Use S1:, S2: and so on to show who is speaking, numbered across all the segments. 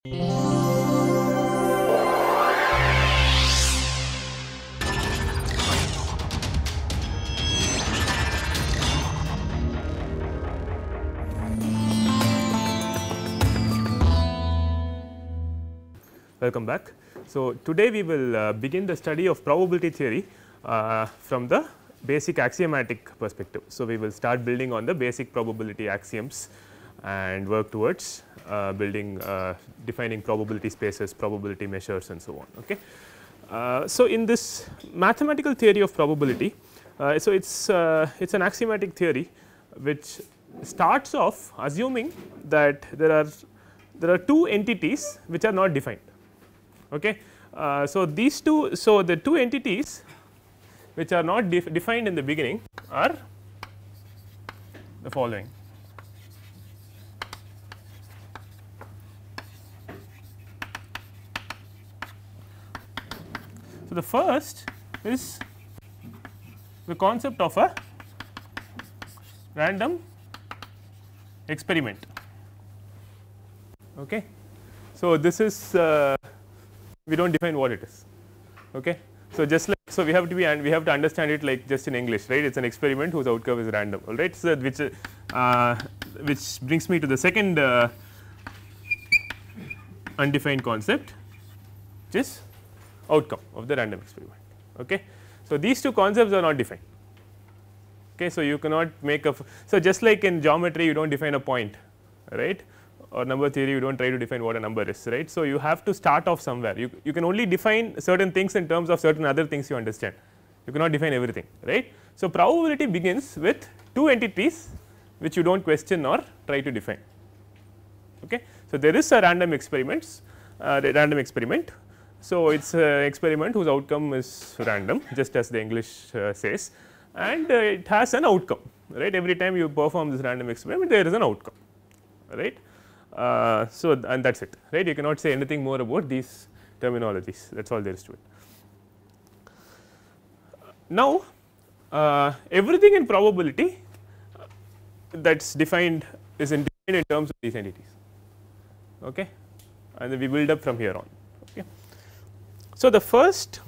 S1: Welcome back. So, today we will begin the study of probability theory from the basic axiomatic perspective. So, we will start building on the basic probability axioms and work towards building defining probability spaces, probability measures and so on. Okay. So, in this mathematical theory of probability, so it is an axiomatic theory which starts off assuming that there are two entities which are not defined. Okay. So, these two, so the two entities which are not defined in the beginning are the following. So, the first is the concept of a random experiment. Okay. So, this is we do not define what it is. Okay. So, just like, so we have to be, and we have to understand it like just in English, right. It is an experiment whose outcome is random, all right. So, which brings me to the second undefined concept, which is outcome of the random experiment. Okay. So, these two concepts are not defined. Okay. So, you cannot make a, so just like in geometry you do not define a point, right, or number theory you do not try to define what a number is, right. So, you have to start off somewhere, you can only define certain things in terms of certain other things you understand, you cannot define everything, right. So, probability begins with two entities which you do not question or try to define. Okay. So, there is a random experiment. So, it is an experiment whose outcome is random, just as the English says, and it has an outcome, right. Every time you perform this random experiment there is an outcome, right. So, and that is it, right. You cannot say anything more about these terminologies, that is all there is to it. Now, everything in probability that is defined is defined in terms of these entities, okay, and then we build up from here on. Okay. So, the first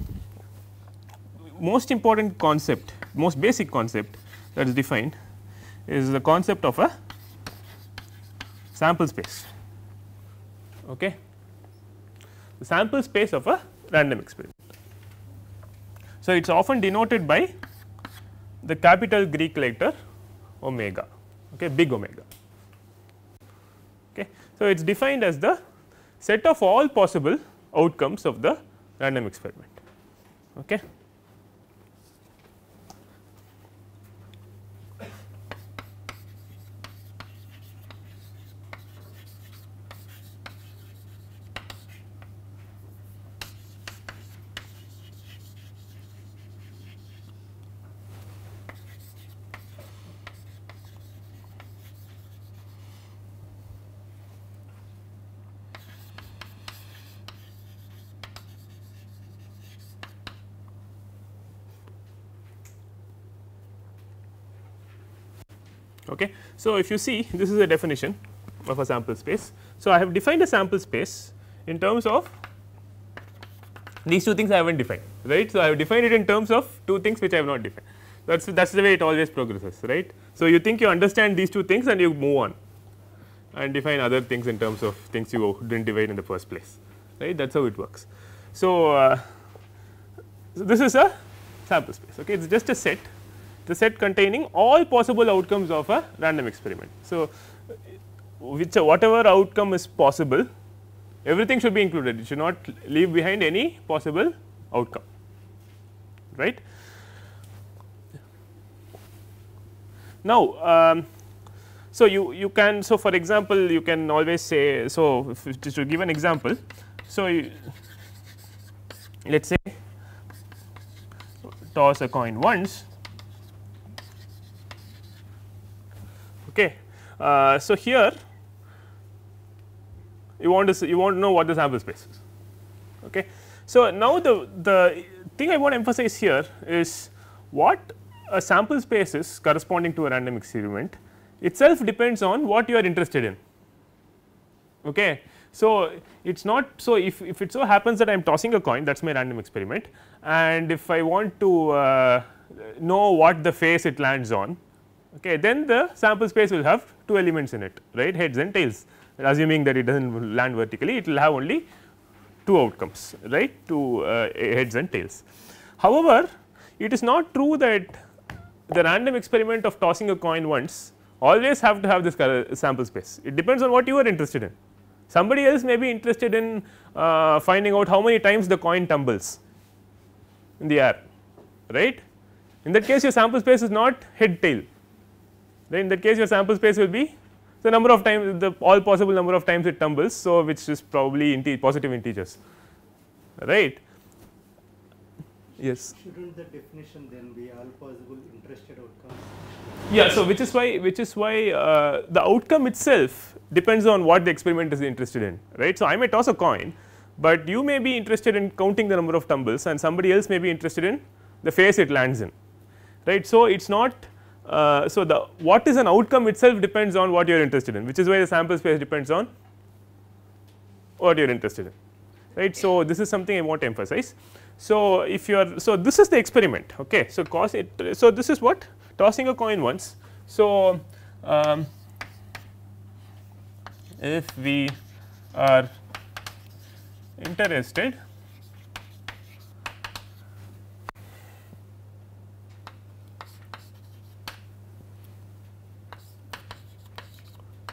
S1: most important concept, most basic concept that is defined is the concept of a sample space. Okay. The sample space of a random experiment. So, it is often denoted by the capital Greek letter omega, okay, big omega. Okay. So, it is defined as the set of all possible outcomes of the random experiment. Okay. Okay. So, if you see, this is a definition of a sample space. So, I have defined a sample space in terms of these two things I have not defined, right. So, I have defined it in terms of two things which I have not defined, that is the way it always progresses, right. So, you think you understand these two things and you move on and define other things in terms of things you did not divide in the first place, right, that is how it works. So, this is a sample space, okay. It is just a set, the set containing all possible outcomes of a random experiment. So, whatever outcome is possible, everything should be included, it should not leave behind any possible outcome, right. Now, so you can, so for example, you can always say, so to give an example, so let us say toss a coin once. Okay. So, here you want to know what the sample space is. Okay. So, now the thing I want to emphasize here is what a sample space is corresponding to a random experiment itself depends on what you are interested in. Okay. So, it is not. So, if it so happens that I am tossing a coin, that is my random experiment, and if I want to know what the face it lands on, okay, then the sample space will have two elements in it, right, heads and tails, assuming that it does not land vertically, it will have only two outcomes, right, two heads and tails. However, it is not true that the random experiment of tossing a coin once always have to have this sample space. It depends on what you are interested in. Somebody else may be interested in finding out how many times the coin tumbles in the air, right. In that case, your sample space is not head tail, right. In that case, your sample space will be the number of times, the all possible number of times it tumbles. So, which is probably positive integers, right. Yes.
S2: Shouldn't the definition then be all possible interested outcomes?
S1: Yeah. So, which is why the outcome itself depends on what the experiment is interested in, right. So, I may toss a coin, but you may be interested in counting the number of tumbles and somebody else may be interested in the face it lands in, right. So, it is not so the what is an outcome itself depends on what you are interested in, which is why the sample space depends on what you are interested in, right. So, this is something I want to emphasize. So, if you are, so this is the experiment, okay. So, cause it, so this is what tossing a coin once. So, if we are interested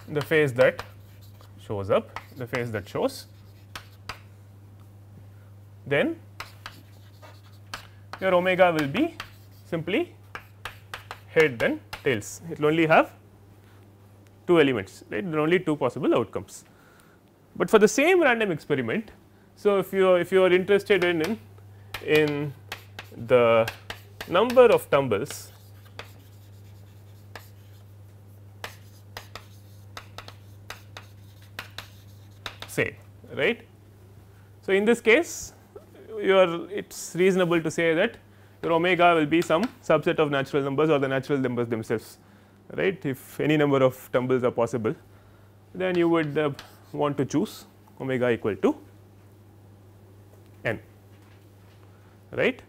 S1: the phase that shows up, the phase that shows, then your omega will be simply head then tails. It will only have two elements, right, there are only two possible outcomes. But for the same random experiment, so if you are interested in the number of tumbles say, right. So, in this case it is reasonable to say that your omega will be some subset of natural numbers or the natural numbers themselves, right. If any number of tumbles are possible, then you would want to choose omega equal to n, right.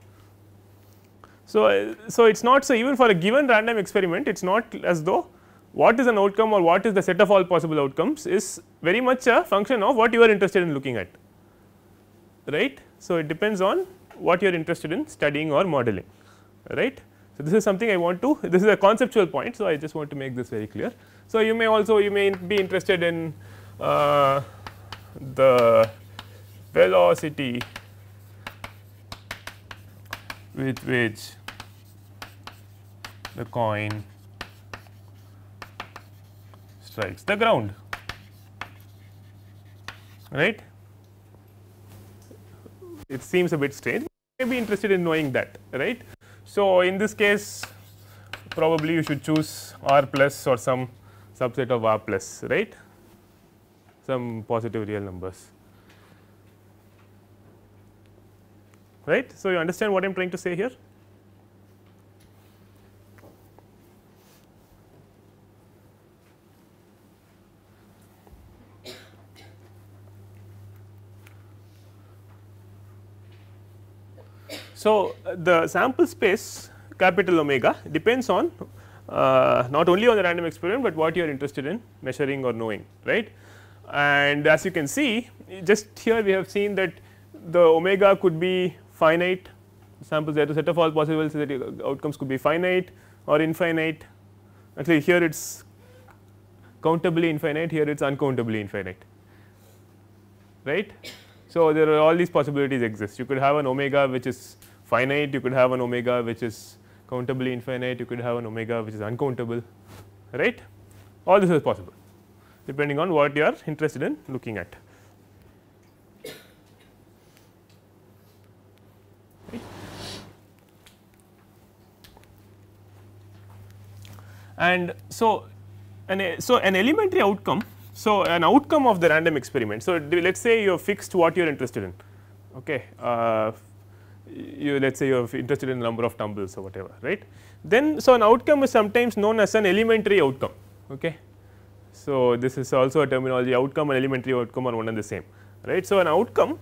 S1: So, it is not, so even for a given random experiment, it is not as though what is an outcome or what is the set of all possible outcomes is very much a function of what you are interested in looking at, right. So, it depends on what you are interested in studying or modeling, right. So, this is something I want to, this is a conceptual point. So, I just want to make this very clear. So, you may also, you may be interested in the velocity with which the coin strikes the ground, right. It seems a bit strange, you may be interested in knowing that, right. So, in this case probably you should choose r plus or some subset of r plus, right, some positive real numbers, right. So, you understand what I am trying to say here. So, the sample space capital omega depends on not only on the random experiment, but what you are interested in measuring or knowing, right. And as you can see, just here we have seen that the omega could be finite samples, there is a set of all possible, so that outcomes could be finite or infinite. Actually, here it is countably infinite, here it is uncountably infinite, right. So, there are all these possibilities exist. You could have an omega which is finite, you could have an omega which is countably infinite, you could have an omega which is uncountable, right. All this is possible depending on what you are interested in looking at. Right. And so an elementary outcome, so an outcome of the random experiment. So, let us say you have fixed what you are interested in, okay. You let us say you are interested in the number of tumbles or whatever, right. Then, so an outcome is sometimes known as an elementary outcome, okay. So, this is also a terminology, outcome and elementary outcome are one and the same, right. So, an outcome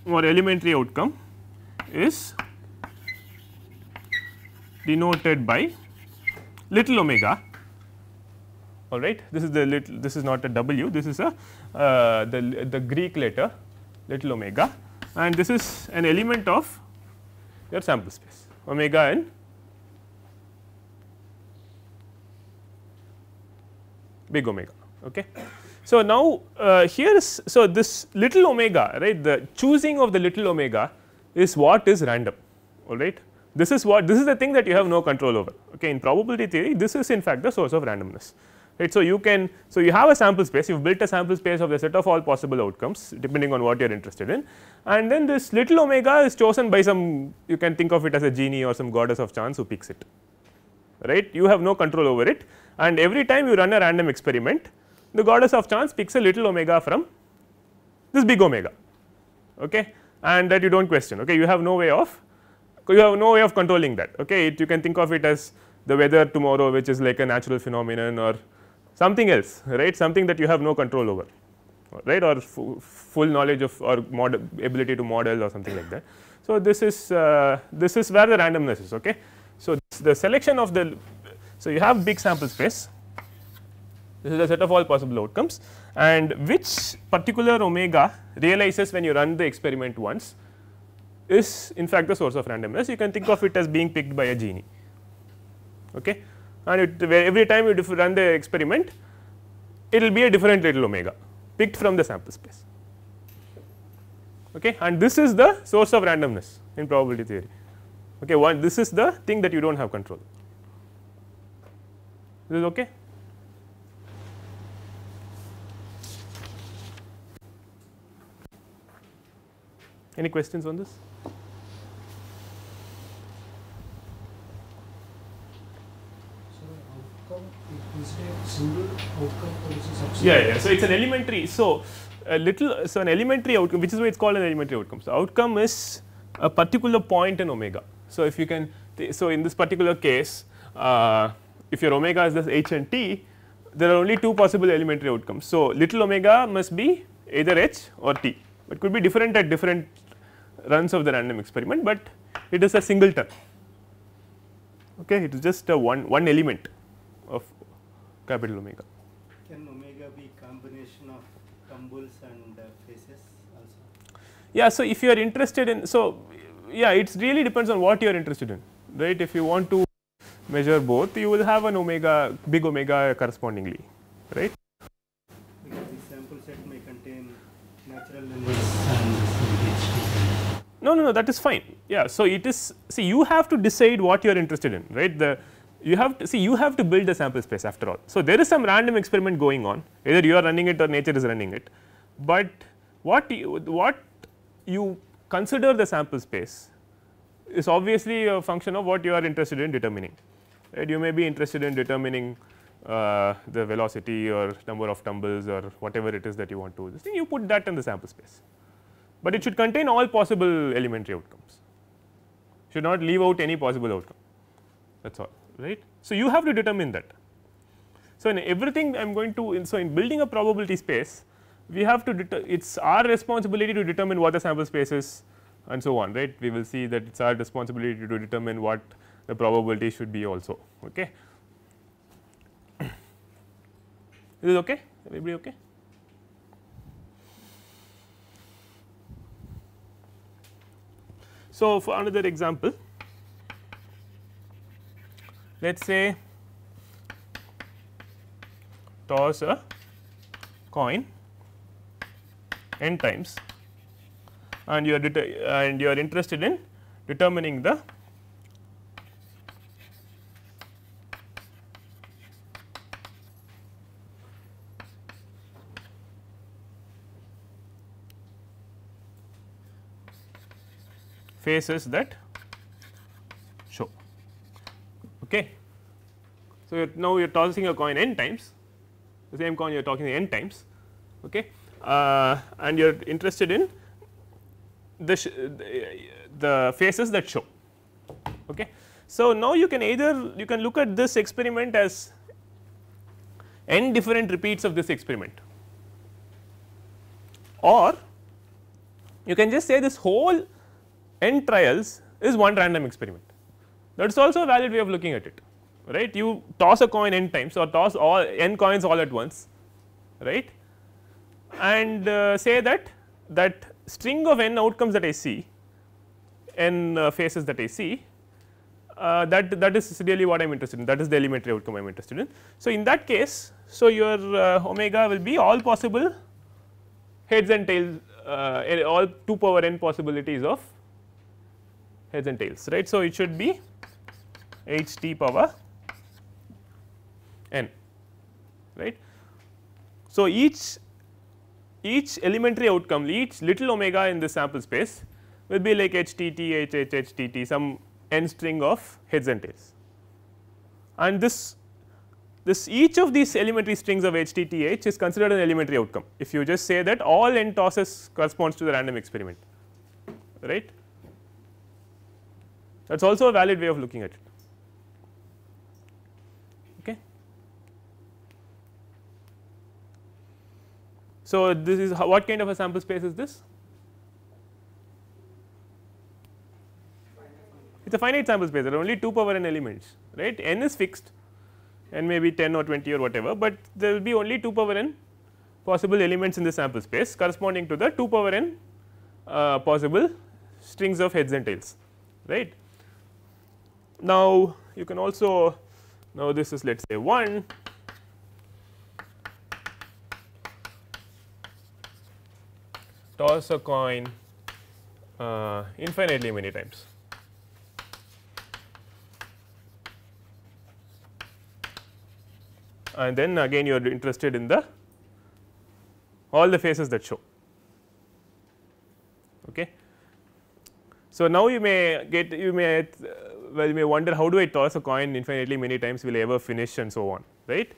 S1: or elementary outcome is denoted by little omega, all right. This is the little, this is not a W, this is a the Greek letter little omega, and this is an element of your sample space omega n big omega. Okay. So, now here is, so this little omega, right, the choosing of the little omega is what is random, all right. This is what, this is the thing that you have no control over. Okay. In probability theory, this is in fact the source of randomness, right. So, you can, so you have a sample space, you have built a sample space of the set of all possible outcomes depending on what you are interested in, and then this little omega is chosen by some, you can think of it as a genie or some goddess of chance who picks it, right. You have no control over it, and every time you run a random experiment, the goddess of chance picks a little omega from this big omega, okay, and that you do not question. Okay. You have no way of controlling that. Okay. You can think of it as the weather tomorrow, which is like a natural phenomenon or something else, right, something that you have no control over, right, or full knowledge of or ability to model or something like that. So, this is where the randomness is. Okay. So, the selection of the, so you have big sample space, this is a set of all possible outcomes, and which particular omega realizes when you run the experiment once is in fact the source of randomness. You can think of it as being picked by a genie, okay, and every time you run the experiment, it will be a different little omega picked from the sample space, okay, and this is the source of randomness in probability theory. Okay, this is the thing that you do not have control. This is okay. Any questions on this?
S3: So, outcome is a single outcome or is a subset?
S1: Yeah. So, it is an elementary. So, an elementary outcome, which is why it is called an elementary outcome. So, outcome is a particular point in omega. So, if you can, so in this particular case, if your omega is this h and t, there are only two possible elementary outcomes. So, little omega must be either h or t, it could be different at different runs of the random experiment, but it is a single term. Okay, it is just a one element of capital omega.
S2: Can omega be combination of tumbles and phases also?
S1: Yeah, so if you are interested in, so yeah, it really depends on what you are interested in, right. If you want to measure both, you will have an omega, big omega correspondingly, right.
S2: Because the sample set may contain natural numbers and HT.
S1: No, that is fine. Yeah, so it is, see, you have to decide what you are interested in, right. You have to see, you have to build the sample space after all. So, there is some random experiment going on, either you are running it or nature is running it, but what you consider the sample space is obviously a function of what you are interested in determining, right. You may be interested in determining the velocity or number of tumbles or whatever it is that you want to, this thing, you put that in the sample space, but it should contain all possible elementary outcomes, should not leave out any possible outcome, that is all, right. So, you have to determine that. So, in everything I am going to, so in building a probability space, we have to, it is our responsibility to determine what the sample space is and so on, right. We will see that it is our responsibility to determine what the probability should be also. Okay. Is this okay? Everybody okay? So, for another example, let us say toss a coin n times and you are interested in determining the phases that show. Okay. So, now you are tossing a coin n times, the same coin you are tossing n times, okay, and you are interested in the phases that show. Okay. So, now you can either look at this experiment as n different repeats of this experiment, or you can just say this whole n trials is one random experiment. That is also a valid way of looking at it, right. You toss a coin n times or toss all n coins all at once, right, and say that string of n outcomes that I see, n faces that I see, that is really what I am interested in, that is the elementary outcome I am interested in. So, in that case, so your omega will be all possible heads and tails, all 2 power n possibilities of heads and tails, right. So, it should be h t power n, right. So, each elementary outcome, each little omega in the sample space will be like h t t h h h t t, some n string of heads and tails, and this each of these elementary strings of h t t h is considered an elementary outcome if you just say that all n tosses corresponds to the random experiment, right. That is also a valid way of looking at it. Okay. So, this is what kind of a sample space is this? It is a finite sample space, there are only 2 power n elements, right. N is fixed, n may be 10 or 20 or whatever, but there will be only 2 power n possible elements in the sample space corresponding to the 2 power n possible strings of heads and tails, right. Now, you can also, now this is let us say 1, toss a coin infinitely many times, and then again you are interested in the all the faces that show. Okay. So, now you may get you may wonder how do I toss a coin infinitely many times, will I ever finish and so on, right,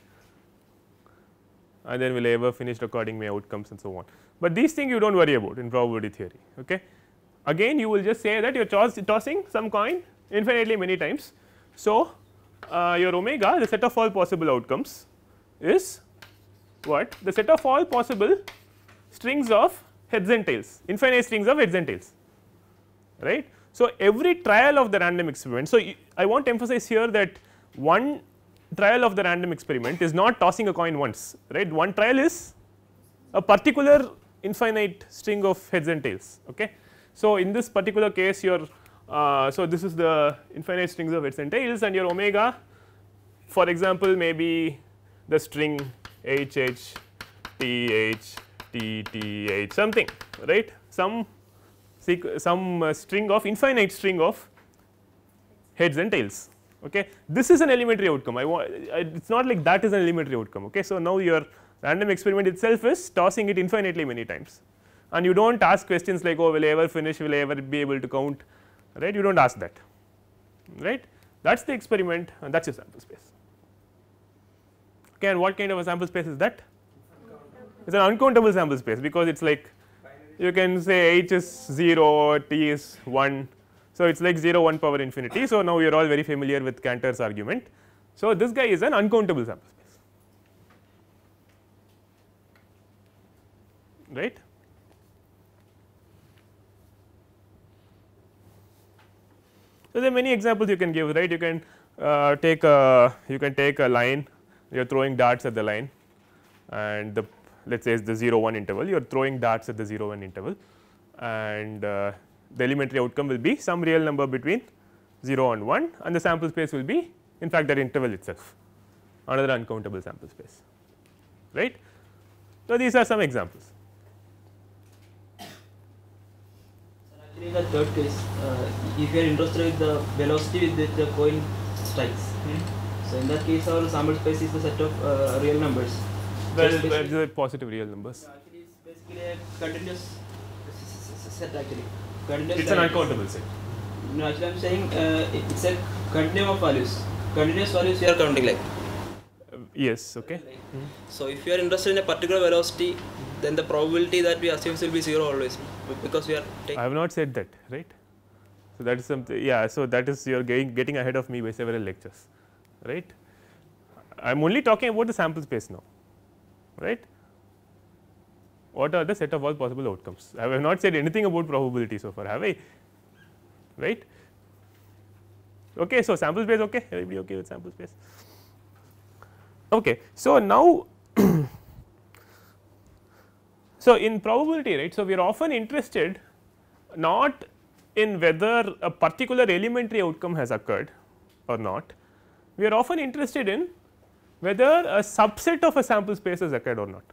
S1: and then will I ever finish recording my outcomes and so on. But these things you do not worry about in probability theory. Okay. Again you will just say that you are tossing some coin infinitely many times. So, your omega, the set of all possible outcomes, is what? The set of all possible strings of heads and tails, infinite strings of heads and tails, right. So, every trial of the random experiment. So, I want to emphasize here that one trial of the random experiment is not tossing a coin once, right. One trial is a particular infinite string of heads and tails. Okay. So, in this particular case your so this is the infinite strings of heads and tails, and your omega, for example, may be the string h h t h t t h something, right, some string of infinite string of heads and tails. Okay. This is an elementary outcome, it is not like that is an elementary outcome. Okay. So, now your random experiment itself is tossing it infinitely many times, and you do not ask questions like, oh, will I ever finish, will I ever be able to count, right, you do not ask that, right. That is the experiment and that is your sample space. Okay. And what kind of a sample space is that? It is an uncountable sample space, because it is like you can say h is 0, t is 1. So, it is like 0 1 power infinity. So, now you are all very familiar with Cantor's argument. So, this guy is an uncountable sample space, right. So, there are many examples you can give, right. You can take a line, you are throwing darts at the line, and the let us say is the 0 1 interval, you are throwing darts at the 0 1 interval, and the elementary outcome will be some real number between 0 and 1, and the sample space will be in fact that interval itself, another uncountable sample space, right. So, these are some examples.
S4: Actually, in the third case, if you are interested in the velocity with which the coin strikes, so in that case our sample space is the set of real numbers.
S1: Well, the positive real numbers.
S4: No, actually, it's basically a continuous set. Actually, continuous.
S1: It's an uncountable set.
S4: No, actually, I'm saying it's a continuum of values. Continuous values you are counting like.
S1: Yes. Okay.
S4: So, if you are interested in a particular velocity, then the probability that we assume will be 0 always, because we are taking.
S1: I have not said that, right. So, that is something, yeah. So, that is you are getting ahead of me by several lectures, right. I am only talking about the sample space now, right. What are the set of all possible outcomes? I have not said anything about probability so far, have I? Right. Okay, so sample space, okay, everybody okay with sample space? Okay, so now, so in probability, right. So, we are often interested not in whether a particular elementary outcome has occurred or not, we are often interested in whether a subset of a sample space has occurred or not.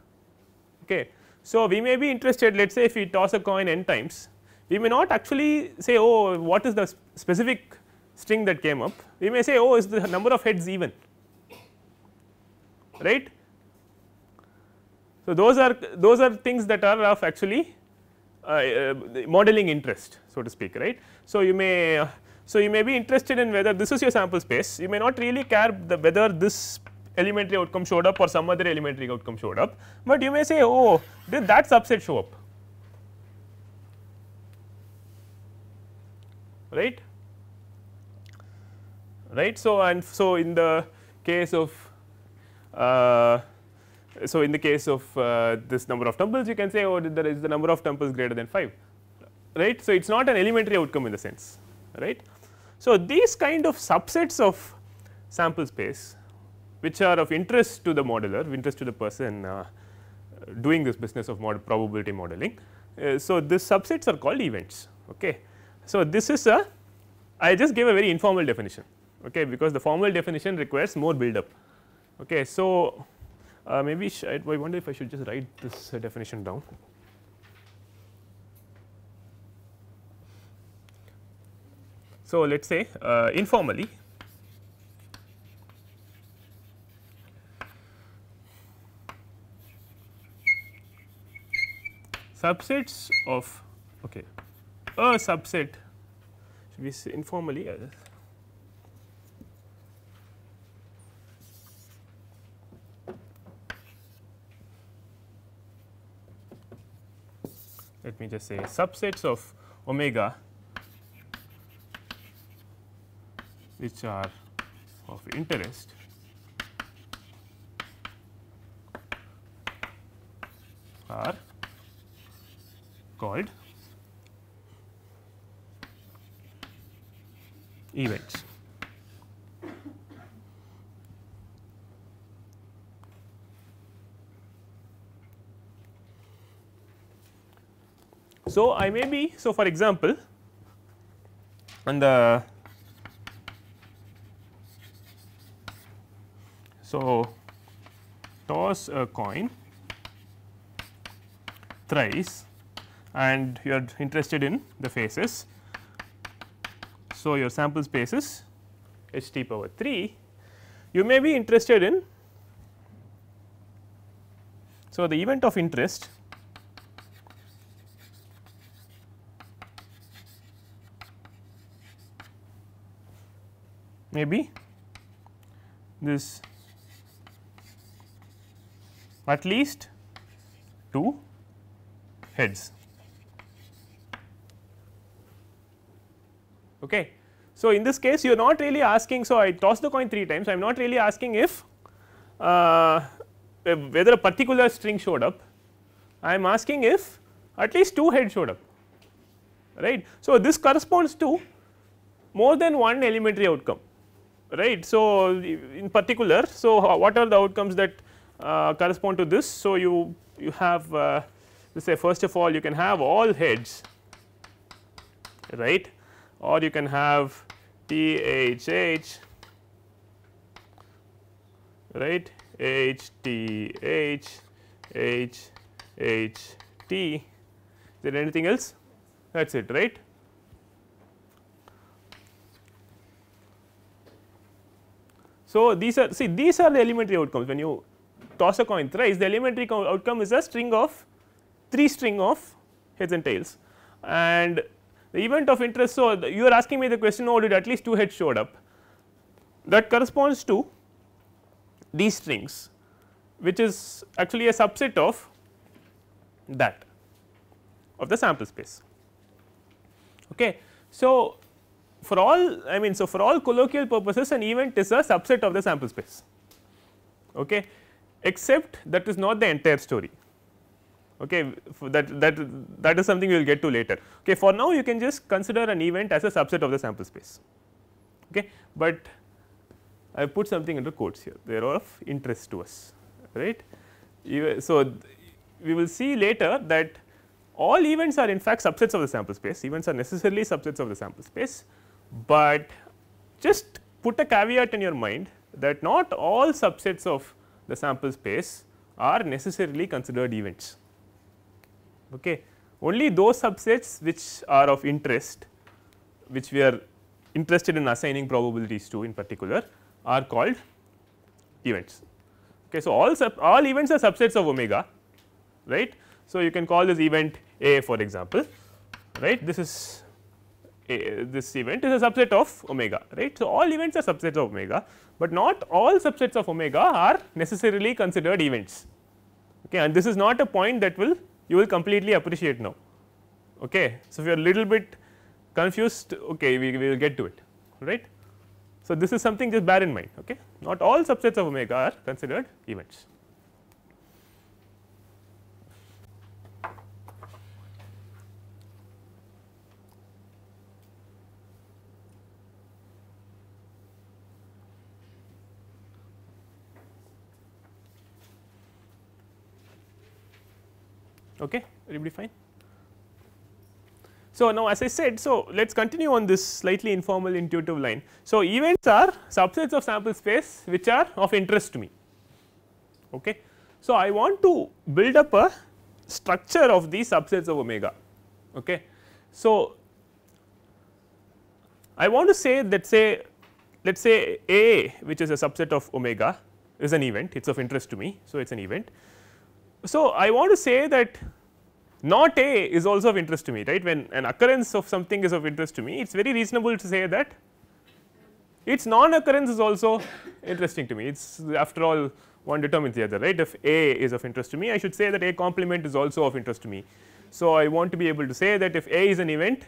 S1: Okay. So, we may be interested, let us say if we toss a coin n times, we may not actually say, oh, what is the specific string that came up, we may say, oh, is the number of heads even, right. So, those are things that are of actually modeling interest, so to speak, right. So, you may be interested in whether this is your sample space, you may not really care whether this elementary outcome showed up or some other elementary outcome showed up, but you may say, oh, did that subset show up, right. Right. So, and so in the case of this number of tuples, you can say, oh, there is the number of tuples greater than 5, right. So, it is not an elementary outcome in the sense, right. So, these kind of subsets of sample space which are of interest to the modeler, interest to the person doing this business of probability modeling. So, these subsets are called events. Okay. So, this is I just gave a very informal definition, okay, because the formal definition requires more build up. Okay. So, maybe I wonder if I should just write this definition down. So, let us say informally subsets of a subset, should we say informally let me just say subsets of omega which are of interest are called events. So, I may be, so for example, on the toss a coin thrice and you are interested in the faces. So, your sample space is h t power 3, you may be interested in, so the event of interest may be this at least 2 heads. Okay. So, in this case you are not really asking, so I toss the coin 3 times, I am not really asking if whether a particular string showed up, I am asking if at least 2 heads showed up, right. So, this corresponds to more than one elementary outcome, right. So, in particular, so what are the outcomes that correspond to this? So, you have let's say first of all you can have all heads, right, or you can have T H H, right, H T H, H H T. Is there anything else? That is it, right. So, these are the elementary outcomes. When you toss a coin thrice, the elementary outcome is a string of 3 string of heads and tails, and the event of interest. So, you are asking me the question, oh, did at least 2 heads showed up, that corresponds to these strings, which is actually a subset of that of the sample space. Okay. So, for all for all colloquial purposes, an event is a subset of the sample space. okay, except that is not the entire story. Okay, that is something we will get to later. Okay, for now you can just consider an event as a subset of the sample space, okay, but I have put something into quotes here, they are of interest to us, right. So, we will see later that all events are in fact subsets of the sample space, events are necessarily subsets of the sample space, but just put a caveat in your mind that not all subsets of the sample space are necessarily considered events. Okay. Only those subsets which are of interest, which we are interested in assigning probabilities to in particular, are called events. Okay. So, all events are subsets of omega, right. So, you can call this event A for example, right. This is this event is a subset of omega, right. So, all events are subsets of omega, but not all subsets of omega are necessarily considered events, okay. And this is not a point that you will completely appreciate now, okay. So, if you are a little bit confused, okay, we will get to it, right. So, this is something just bear in mind, okay. Not all subsets of omega are considered events. Okay, everybody fine. So, now as I said, so let us continue on this slightly informal intuitive line. So, events are subsets of sample space which are of interest to me. Okay. So, I want to build up a structure of these subsets of omega. Okay. So, I want to say that let us say A, which is a subset of omega, is an event, it is of interest to me. So, it is an event. So, I want to say that not A is also of interest to me, right. When an occurrence of something is of interest to me, it is very reasonable to say that its non occurrence is also interesting to me. It is after all one determines the other, right. If A is of interest to me, I should say that A complement is also of interest to me. So, I want to be able to say that if A is an event,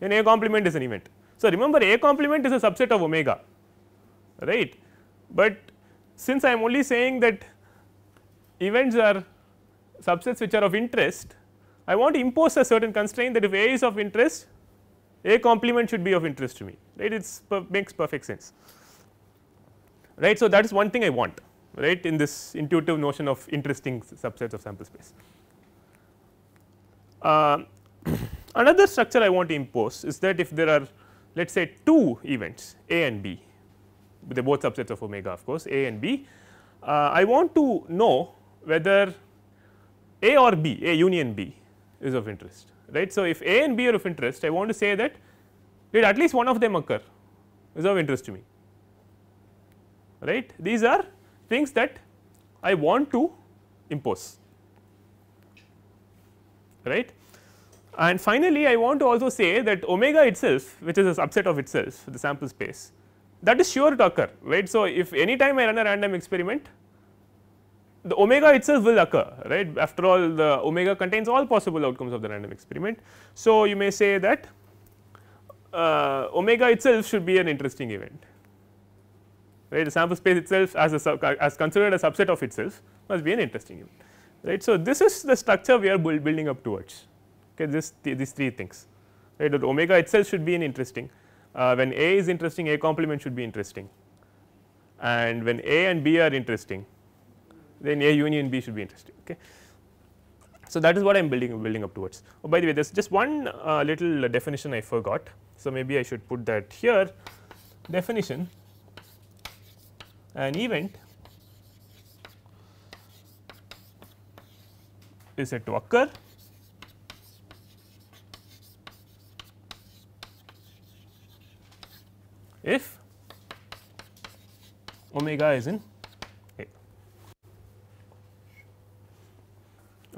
S1: then A complement is an event. So, remember A complement is a subset of omega, right, but since I am only saying that events are subsets which are of interest, I want to impose a certain constraint that if A is of interest, A complement should be of interest to me, right. It makes perfect sense, right. So, that is one thing I want, right, in this intuitive notion of interesting subsets of sample space. Another structure I want to impose is that if there are, let us say, two events A and B, they are both subsets of omega of course, A and B, I want to know whether A or B, A union B is of interest, right. So, if A and B are of interest, I want to say that did at least one of them occur is of interest to me, right. These are things that I want to impose, right. And finally, I want to also say that omega itself, which is a subset of itself, the sample space, that is sure to occur, right. So, if any time I run a random experiment, the omega itself will occur, right. After all, the omega contains all possible outcomes of the random experiment. So, you may say that omega itself should be an interesting event, right. The sample space itself as considered a subset of itself must be an interesting event, right. So, this is the structure we are building up towards, okay, these three things, right. That omega itself should be an interesting, when A is interesting, A complement should be interesting, and when A and B are interesting, then A union B should be interesting. Okay. So, that is what I am building up towards. Oh, by the way, there is just one little definition I forgot. So, maybe I should put that here. Definition: an event is said to occur if omega is in A.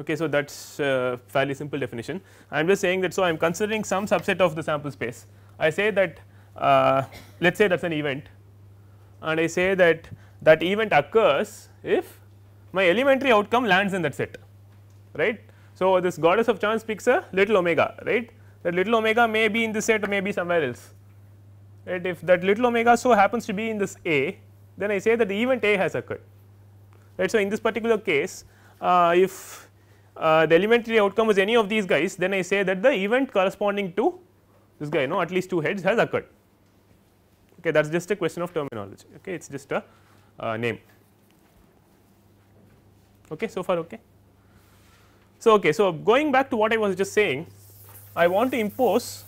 S1: Okay, so, that is a fairly simple definition. I am just saying that, so I am considering some subset of the sample space. I say that let us say that is an event, and I say that that event occurs if my elementary outcome lands in that set, right. So, this goddess of chance picks a little omega, right. That little omega may be in this set or may be somewhere else, right. If that little omega so happens to be in this A, then I say that the event A has occurred, right. So, in this particular case if the elementary outcome is any of these guys, then I say that the event corresponding to this guy at least 2 heads has occurred. Okay, that is just a question of terminology. Okay, it is just a name. Okay, so far okay. So, okay, so going back to what I was just saying, I want to impose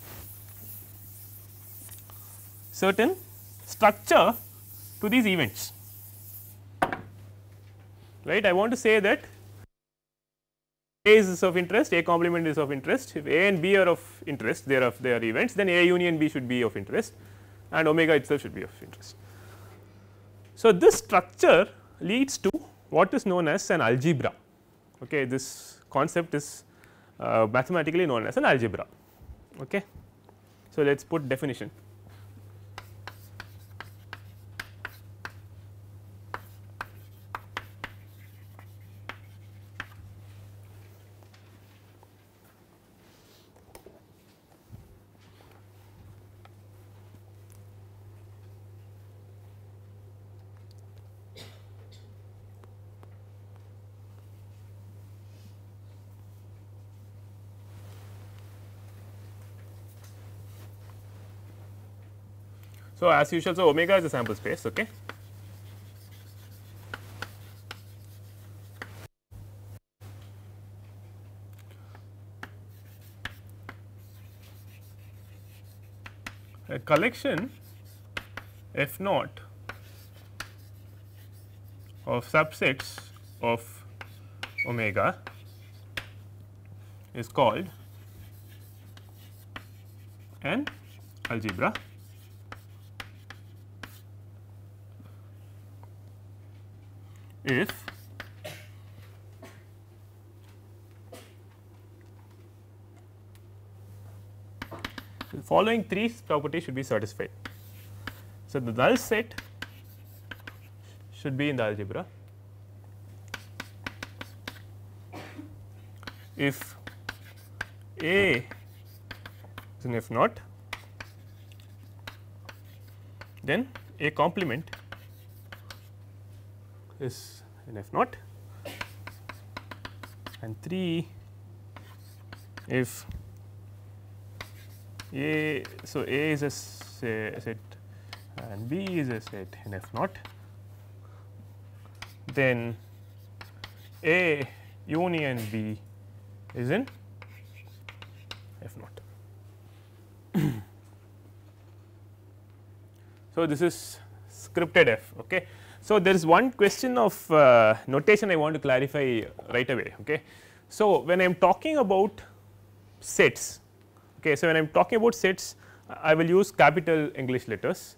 S1: certain structure to these events, right. I want to say that A is of interest, A complement is of interest. If A and B are of interest, they are events, then A union B should be of interest and omega itself should be of interest. So, this structure leads to what is known as an algebra. Okay, this concept is mathematically known as an algebra. Okay. So, let us put definition. So, as usual, so omega is a sample space. Okay. A collection f naught of subsets of omega is called an algebra. If the following 3 properties should be satisfied. So, the null set should be in the algebra if A is an F naught, then A complement is an F naught, and 3 if A, so A is a set and B is a set in F naught, then A union B is in F naught. So, this is scripted F. Okay. So, there is one question of notation I want to clarify right away. Okay. So, when I am talking about sets, okay, so when I am talking about sets, I will use capital English letters,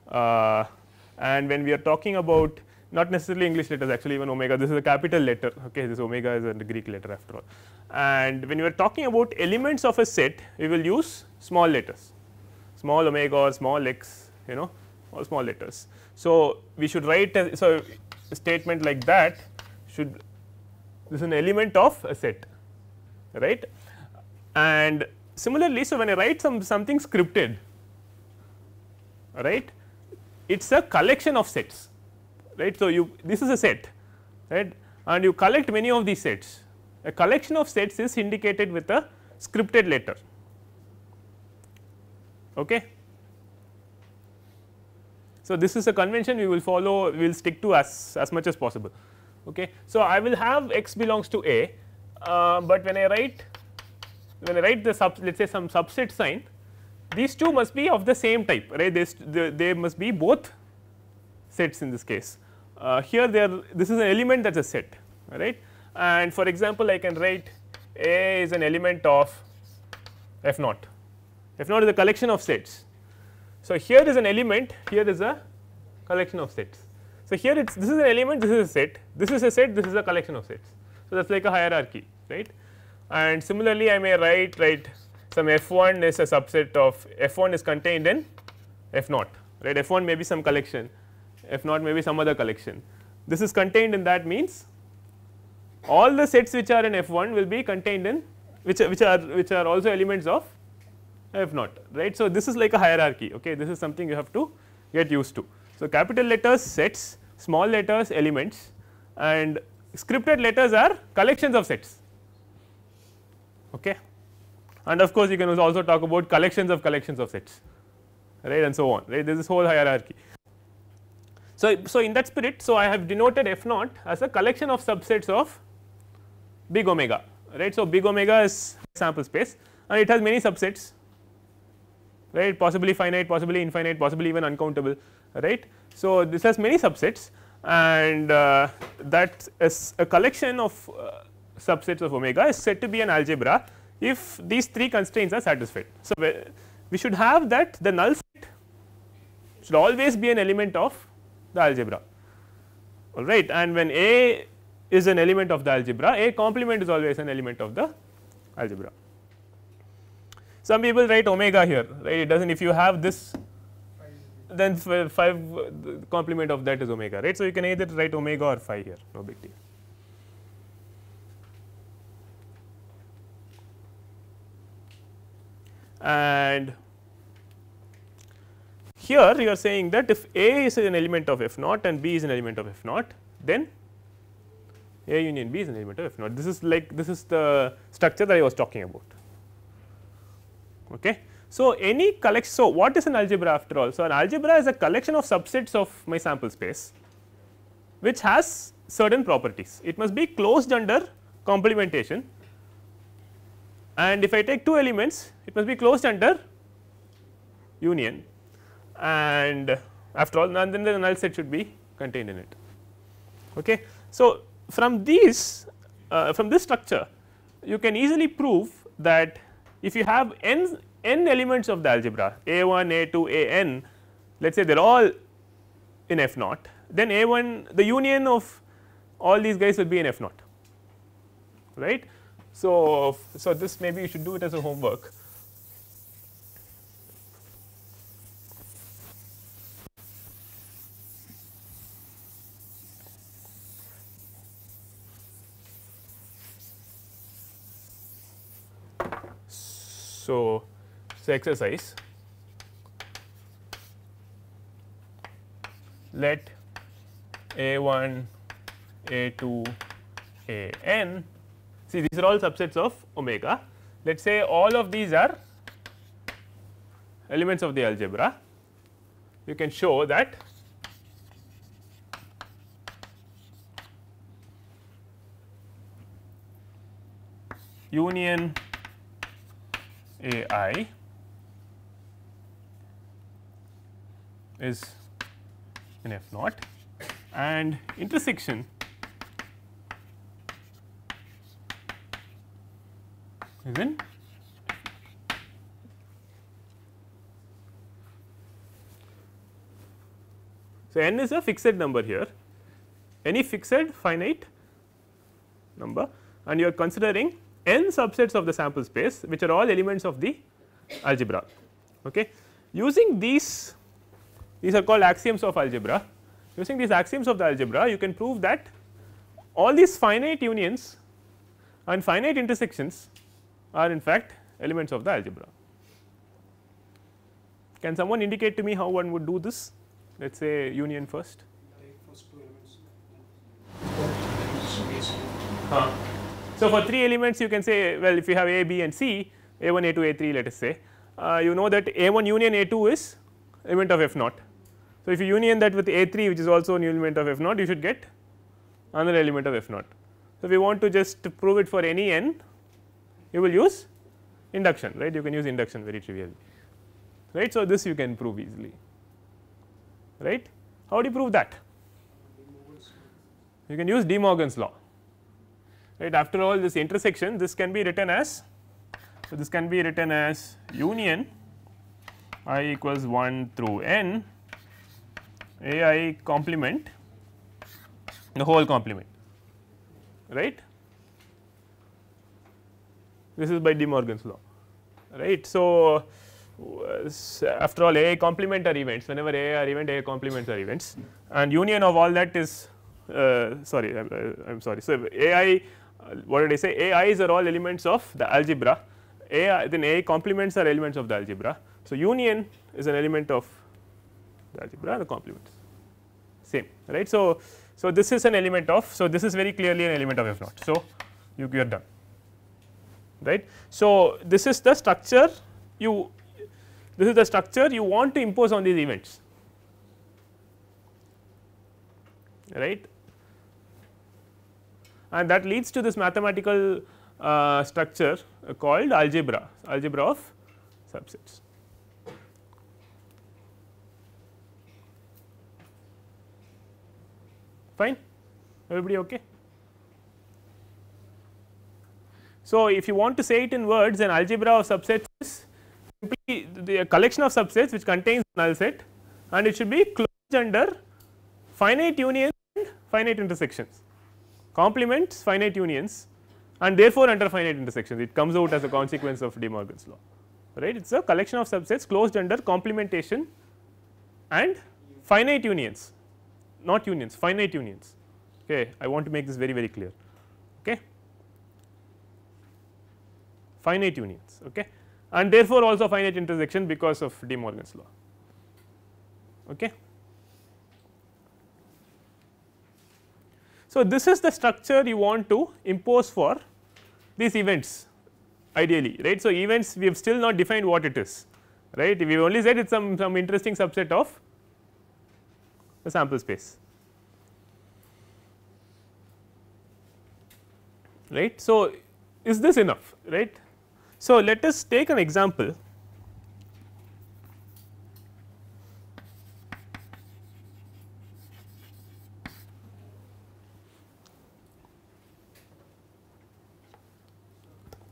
S1: and when we are talking about not necessarily English letters, actually even omega, this is a capital letter. Okay, this omega is a Greek letter after all, and when you are talking about elements of a set, we will use small letters, small omega or small x, or small letters. So, we should write a statement like that should, this is an element of a set, right. And similarly, so when I write something scripted, right, it is a collection of sets, right. So, this is a set, right, and you collect many of these sets. A collection of sets is indicated with a scripted letter. Okay. So, this is a convention we will follow, we will stick to as much as possible. Okay. So, I will have x belongs to A, but when I write the let us say some subset sign, these two must be of the same type, right. They must be both sets in this case. Here this is an element that is a set, right, and for example, I can write A is an element of F naught. F naught is a collection of sets. So, here is an element, here is a collection of sets. So, here this is an element, this is a set, this is a set, this is a collection of sets. So, that is like a hierarchy, right. And similarly, I may write some F1 is a subset of F1 is contained in F naught, right. F1 may be some collection, F naught may be some other collection. This is contained in that means all the sets which are in F1 will be contained in which are also elements of F naught, right. So, this is like a hierarchy. Okay. This is something you have to get used to. So, capital letters sets, small letters elements, and scripted letters are collections of sets. Okay. And of course, you can also talk about collections of sets, right, and so on, right. There is this whole hierarchy. So, in that spirit, so I have denoted f naught as a collection of subsets of big omega, right. So, big omega is sample space and it has many subsets, right, possibly finite, possibly infinite, possibly even uncountable, right. So, this has many subsets, and that is a collection of subsets of omega is said to be an algebra if these three constraints are satisfied. So, we should have that the null set should always be an element of the algebra, all right, and when A is an element of the algebra, A complement is always an element of the algebra. Some people write omega here, right, it does not, if you have this, then 5 the complement of that is omega, right. So, you can either write omega or phi here, no big deal. And here you are saying that if A is an element of f naught and B is an element of f naught, then A union B is an element of f naught. This is like, this is the structure that I was talking about. Okay. So, any collection, so what is an algebra after all? So, an algebra is a collection of subsets of my sample space which has certain properties. It must be closed under complementation, and if I take two elements, it must be closed under union, and after all, and then the null set should be contained in it. Okay. So, from these from this structure, you can easily prove that if you have n elements of the algebra a1, a2, an, let us say they are all in f naught, then a1, the union of all these guys will be in f naught, right. So, this maybe you should do it as a homework. So, exercise, let a1, a2, an, see these are all subsets of omega. Let us say all of these are elements of the algebra. You can show that union AI is in f naught and intersection is in . So, n is a fixed number here, any fixed finite number, and you are considering n subsets of the sample space which are all elements of the algebra. Okay. Using these are called axioms of algebra. Using these axioms of the algebra, you can prove that all these finite unions and finite intersections are in fact elements of the algebra. Can someone indicate to me how one would do this? Let us say union first.
S3: Take first two elements.
S1: So, for 3 elements you can say, well, if you have A, B and C, A1, A2, A3, let us say, you know that A1 union A2 is element of f naught. So, if you union that with A3 which is also an element of f naught, you should get another element of f naught. So, if you want to just prove it for any n, you will use induction, right, you can use induction very trivially, right. So, this you can prove easily, right. How do you prove that? You can use De Morgan's law, right. After all, this intersection, this can be written as, so this can be written as union I equals 1 through n A I complement the whole complement, right. This is by De Morgan's law, right. So, after all, A I complement are events, whenever A I are event, A I complements are events, and union of all that is sorry, I am sorry. So, A I, what did I say? A I's are all elements of the algebra, A I, then A I complements are elements of the algebra. So, union is an element of the algebra, the complements. same, right. So, this is an element of, so this is very clearly an element of f naught. So, you are done, right. So, this is the structure you want to impose on these events, right, and that leads to this mathematical structure called algebra of subsets. Fine, everybody okay? So, if you want to say it in words, an algebra of subsets is simply the collection of subsets which contains null set, and it should be closed under finite unions and finite intersections, complements finite unions, and therefore under finite intersections. It comes out as a consequence of De Morgan's law, right. It is a collection of subsets closed under complementation and finite unions, not unions, finite unions. Okay, I want to make this very clear. Okay, finite unions, okay, and therefore also finite intersection because of De Morgan's law. Okay. So, this is the structure you want to impose for these events ideally, right. So, events we have still not defined what it is, right. We have only said it is some interesting subset of the sample space, right. So, is this enough, right. So, let us take an example.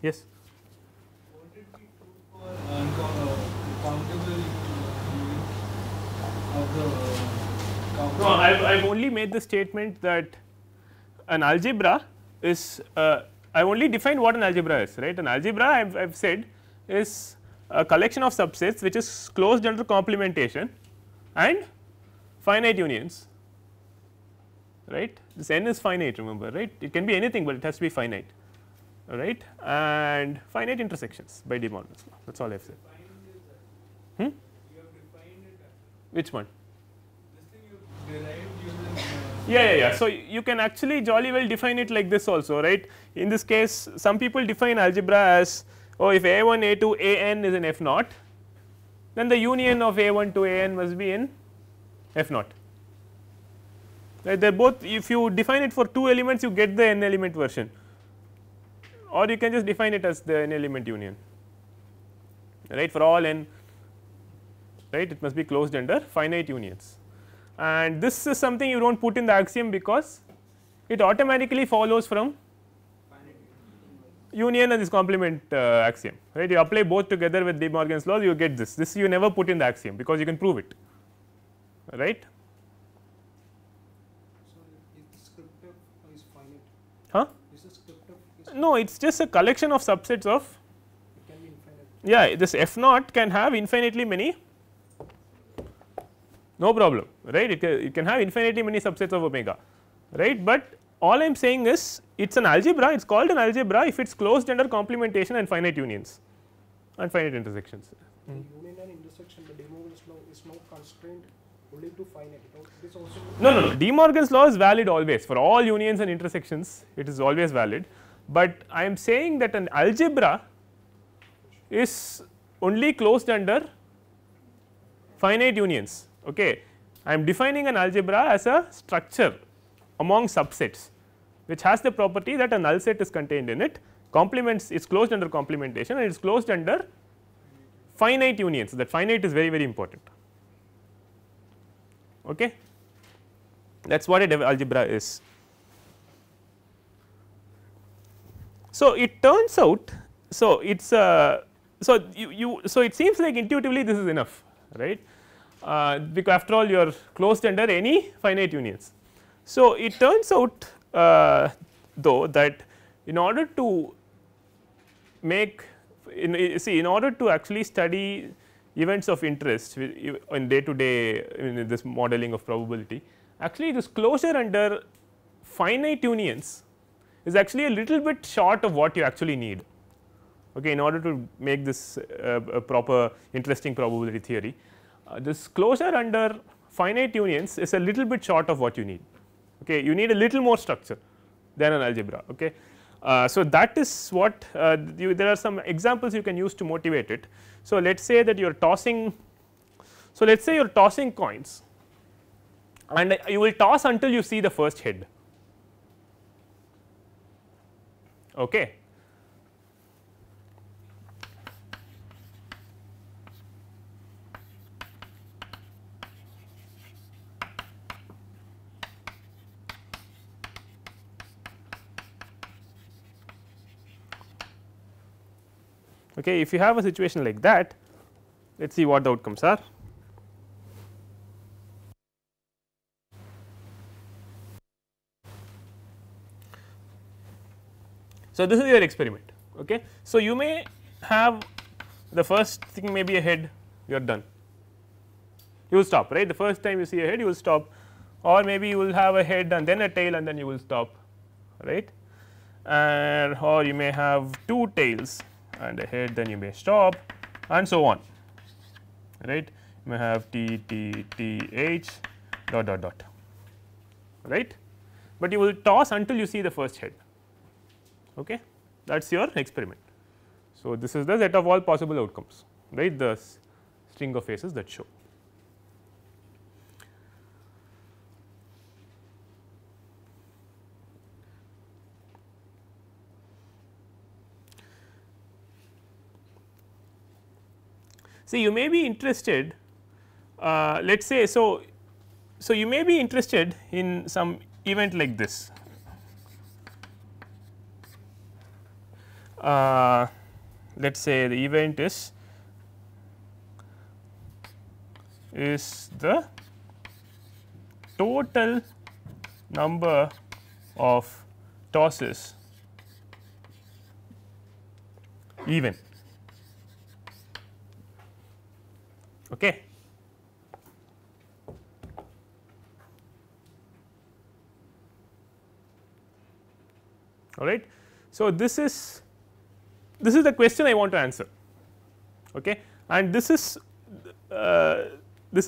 S1: Yes.
S3: What did we do for countable of the countable?
S1: No, I have only made the statement that an algebra is I have only defined what an algebra is, right. An algebra I have said is a collection of subsets which is closed under complementation and finite unions, right. This n is finite, remember, right. It can be anything, but it has to be finite, right, and finite intersections by De Morgan's law. That is all I have said.
S3: You have defined it as
S1: Which one?
S3: this thing you derived using
S1: Yeah. So, you can actually jolly well define it like this also, right. In this case, some people define algebra as, oh, if A1, A2, An is in F naught, then the union of A1 to An must be in F naught, right. They are both, if you define it for 2 elements, you get the n element version, or you can just define it as the n element union, right, for all n, right. It must be closed under finite unions, and this is something you do not put in the axiom because it automatically follows from union and this complement axiom, right. You apply both together with De Morgan's law, you get this you never put in the axiom because you can prove it, right.
S3: So, is the script of is finite?
S1: Huh?
S3: Is the script of
S1: No, it is just a collection of subsets of,
S3: it can be infinite.
S1: yeah, this F naught can have infinitely many, no problem, right. It can have infinitely many subsets of omega, right, but all I am saying is it is an algebra, it is called an algebra if it is closed under complementation and finite unions and finite intersections.
S3: The union and intersection, the De Morgan's law is not constrained only to finite. It is also
S1: No. De Morgan's law is valid always for all unions and intersections, it is always valid, but I am saying that an algebra is only closed under finite unions. Okay, I am defining an algebra as a structure among subsets which has the property that a null set is contained in it, complements, is closed under complementation and it is closed under finite unions. That finite is very important. Okay, that is what a algebra is. So, it turns out, so it is so it seems like intuitively this is enough, right, because after all you are closed under any finite unions. So, it turns out though that in order to make in order to actually study events of interest in day to day in this modeling of probability, actually this closure under finite unions is actually a little bit short of what you actually need, okay, in order to make this a proper interesting probability theory. This closure under finite unions is a little bit short of what you need. Okay, you need a little more structure than an algebra. Okay. So, that is what there are some examples you can use to motivate it. So, let us say that you are tossing. So, let us say you are tossing coins and you will toss until you see the first head. Okay. Okay, if you have a situation like that, let us see what the outcomes are. So, this is your experiment. Okay. So, you may have the first thing may be a head, you are done, you will stop, right. The first time you see a head you will stop, or maybe you will have a head and then a tail and then you will stop, right, and or you may have two tails and a head, then you may stop, and so on, right. You may have T T T H dot dot dot, right, but you will toss until you see the first head. Okay. That is your experiment. So, this is the set of all possible outcomes, right, the string of faces that show. See, you may be interested, let us say, so you may be interested in some event like this. Let us say the event is the total number of tosses even. Okay. All right. So, this is the question I want to answer, okay, and this is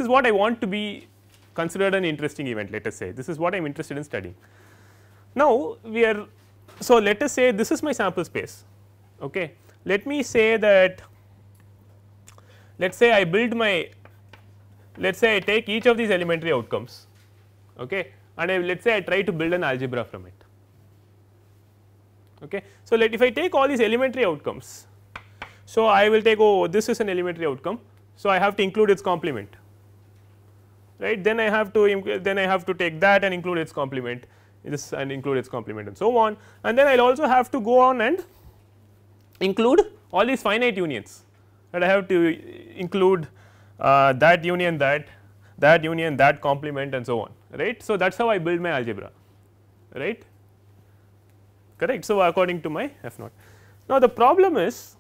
S1: what I want to be considered an interesting event. Let us say this is what I am interested in studying. Now, we are, so let us say this is my sample space. Okay. Let me say that, let us say I build my, let us say I take each of these elementary outcomes, okay, and let us say I try to build an algebra from it. Okay. So, if I take all these elementary outcomes, so I will take, oh, this is an elementary outcome. So, I have to include its complement, right, then I have to take that and include its complement, this and include its complement and so on, and then I will also have to go on and include all these finite unions, that I have to include that union that union that complement and so on, right. So, that is how I build my algebra, right, correct. So, according to my f naught. Now, the problem is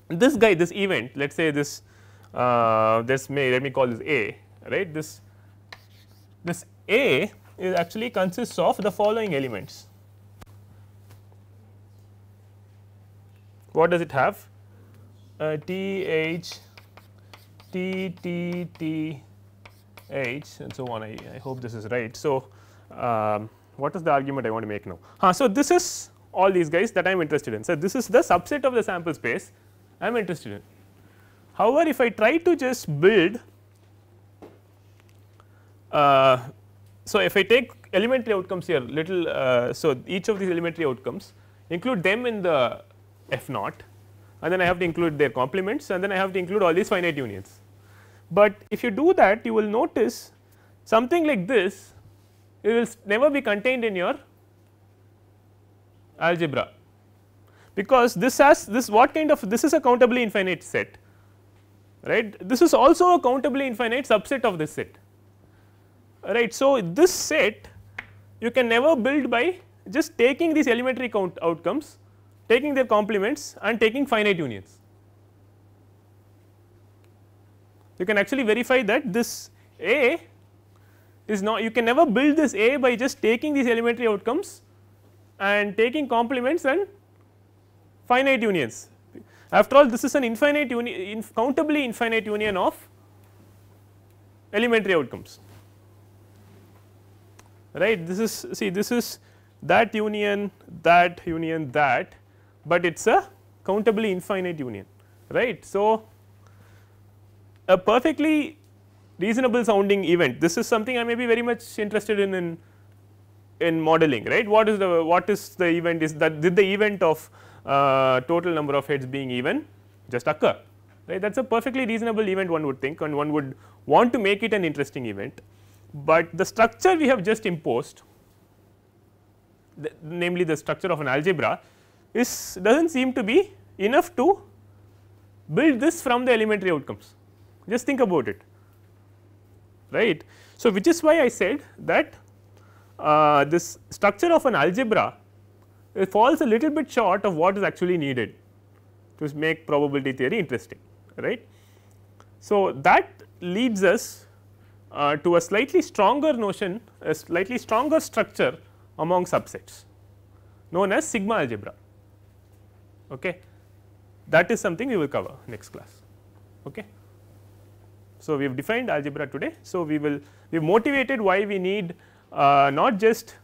S1: this guy, this event, let us say this let me call this A, right, this A is actually consists of the following elements. What does it have? T H T T T H and so on. I hope this is right. So, what is the argument I want to make now? So, this is all these guys that I am interested in. So, this is the subset of the sample space I am interested in. However, if I try to just build, so if I take elementary outcomes here little, so each of these elementary outcomes include them in the f naught, and then I have to include their complements, and then I have to include all these finite unions. But if you do that, you will notice something like this, it will never be contained in your algebra, because this has this what kind of, this is a countably infinite set, right, this is also a countably infinite subset of this set, right. So, this set you can never build by just taking these elementary outcomes, taking their complements and taking finite unions. You can actually verify that this A is not, you can never build this A by just taking these elementary outcomes and taking complements and finite unions. After all, this is an infinite union, countably infinite union of elementary outcomes, right. This is, see, this is that union, that union, that, but it is a countably infinite union, right. So, a perfectly reasonable sounding event, this is something I may be very much interested in modeling, right. What is the event, is that did the event of total number of heads being even just occur, right. That is a perfectly reasonable event, one would think, and one would want to make it an interesting event, but the structure we have just imposed, namely the structure of an algebra, is does not seem to be enough to build this from the elementary outcomes. Just think about it, right. So, which is why I said that this structure of an algebra, it falls a little bit short of what is actually needed to make probability theory interesting, right. So, that leads us to a slightly stronger notion, a slightly stronger structure among subsets known as sigma algebra. Okay. That is something we will cover next class. Okay. So, we have defined algebra today. So, we have motivated why we need not just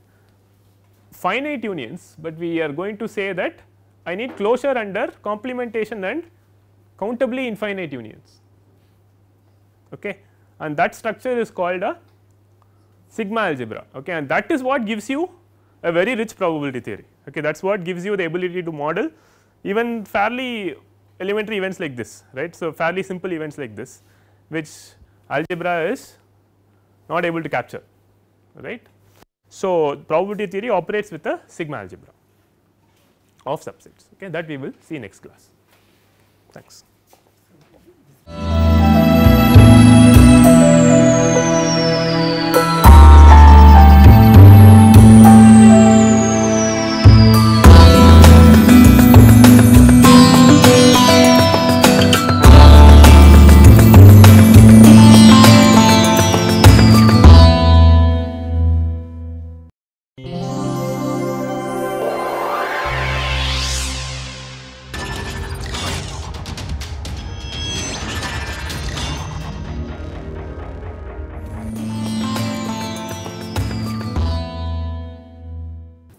S1: finite unions, but we are going to say that I need closure under complementation and countably infinite unions, okay. And that structure is called a sigma algebra, okay. And that is what gives you a very rich probability theory, okay. That is what gives you the ability to model even fairly elementary events like this, right. So, fairly simple events like this, which algebra is not able to capture, right. So, probability theory operates with a sigma algebra of subsets, okay. That we will see next class. Thanks.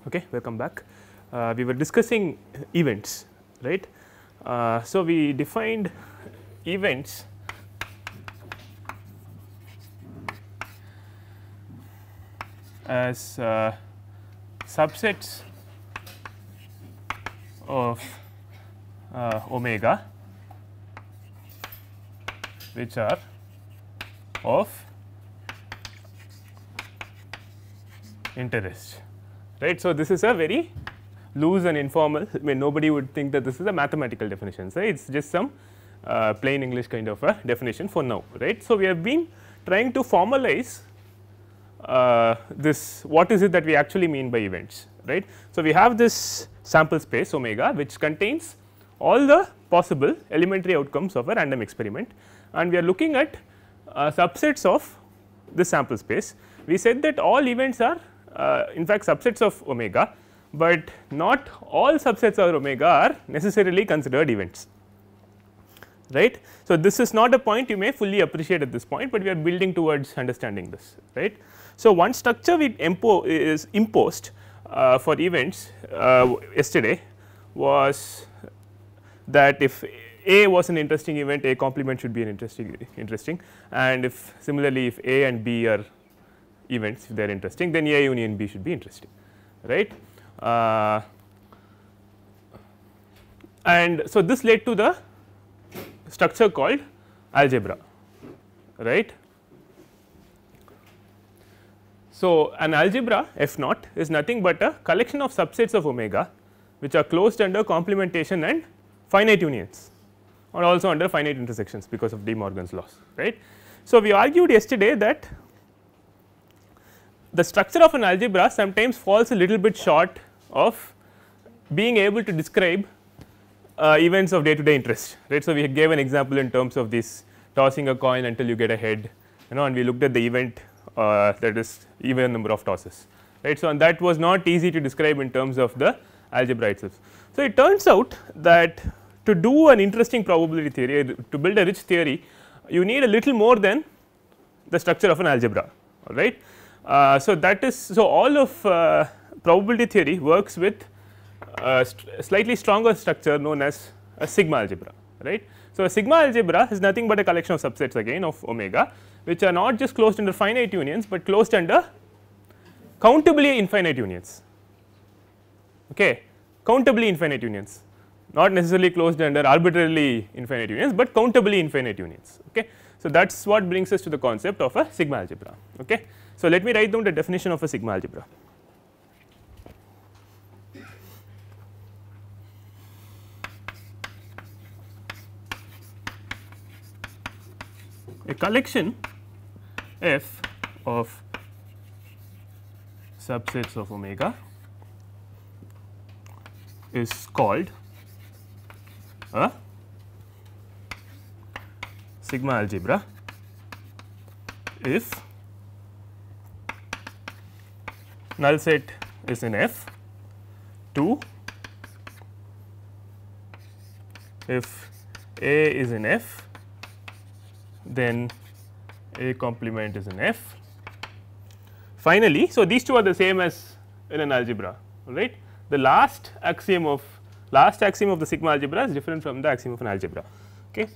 S1: Okay, welcome back. We were discussing events, right. So, we defined events as subsets of omega which are of interest, right. So, this is a very loose and informal, I mean nobody would think that this is a mathematical definition, right. It is just some plain English kind of a definition for now, right. So, we have been trying to formalize this, what is it that we actually mean by events, right. So, we have this sample space omega which contains all the possible elementary outcomes of a random experiment, and we are looking at subsets of this sample space. We said that all events are in fact subsets of omega, but not all subsets of omega are necessarily considered events, right. So, this is not a point you may fully appreciate at this point, but we are building towards understanding this, right. So, one structure we is imposed for events yesterday was that if A was an interesting event, A complement should be an interesting, and if similarly if A and B are events, if they are interesting, then A union B should be interesting, right. And so, this led to the structure called algebra, right. So, an algebra F naught is nothing but a collection of subsets of omega which are closed under complementation and finite unions, or also under finite intersections because of De Morgan's laws, right. So, we argued yesterday that the structure of an algebra sometimes falls a little bit short of being able to describe events of day to day interest, right. So, we gave an example in terms of this tossing a coin until you get a head, and we looked at the event that is even number of tosses, right. So, and that was not easy to describe in terms of the algebra itself. So, it turns out that to do an interesting probability theory, to build a rich theory, you need a little more than the structure of an algebra, all right. So, that is, so all of probability theory works with a slightly stronger structure known as a sigma algebra, right. So, a sigma algebra is nothing but a collection of subsets again of omega, which are not just closed under finite unions, but closed under countably infinite unions, okay, countably infinite unions, not necessarily closed under arbitrarily infinite unions, but countably infinite unions. Okay. So, that is what brings us to the concept of a sigma algebra. Okay. So, let me write down the definition of a sigma algebra. A collection F of subsets of omega is called a sigma algebra if null set is in F, 2 if A is in F, then A complement is in F. Finally, so these two are the same as in an algebra, right. The last axiom of the sigma algebra is different from the axiom of an algebra. Okay.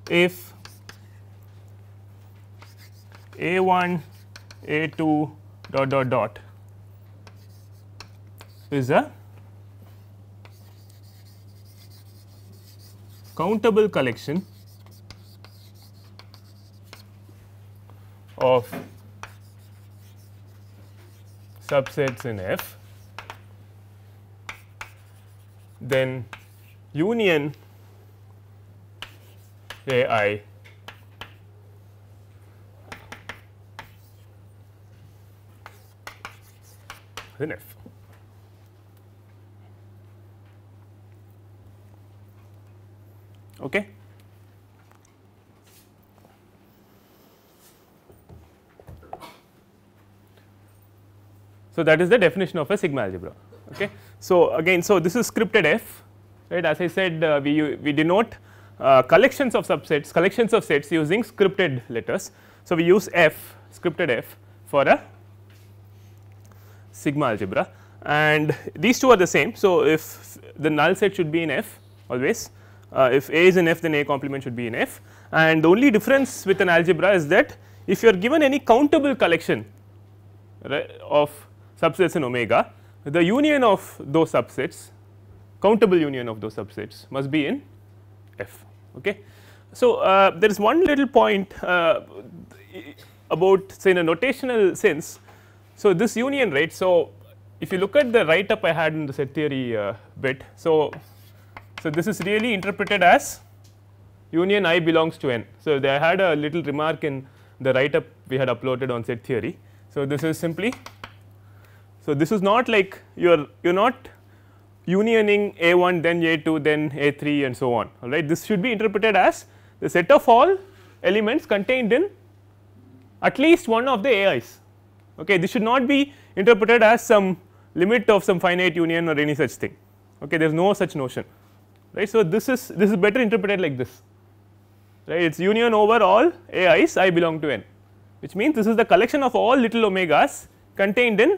S1: If A1 A2 dot dot dot is a countable collection of subsets in F, then union A I in F. Okay. So, that is the definition of a sigma algebra. Okay. So, again, so this is scripted F, right. As I said, we denote collections of subsets, collections of sets using scripted letters. So, we use F, scripted F for a sigma algebra, and these two are the same. So, if the null set should be in F always, if A is in F, then A complement should be in F, and the only difference with an algebra is that if you are given any countable collection, right, of subsets in omega, the union of those subsets, countable union of those subsets must be in F. Okay. So, there is one little point about, say, in a notational sense. So, this union, right. So, if you look at the write up I had in the set theory bit. So, this is really interpreted as union I belongs to N. So, they had a little remark in the write up we had uploaded on set theory. So, this is simply, so this is not like you are not unioning A1 then A2 then A3 and so on, all right. This should be interpreted as the set of all elements contained in at least one of the AIs. Okay. This should not be interpreted as some limit of some finite union or any such thing. Okay. There is no such notion, right. So, this is better interpreted like this, right. It is union over all AIs I belong to N, which means this is the collection of all little omegas contained in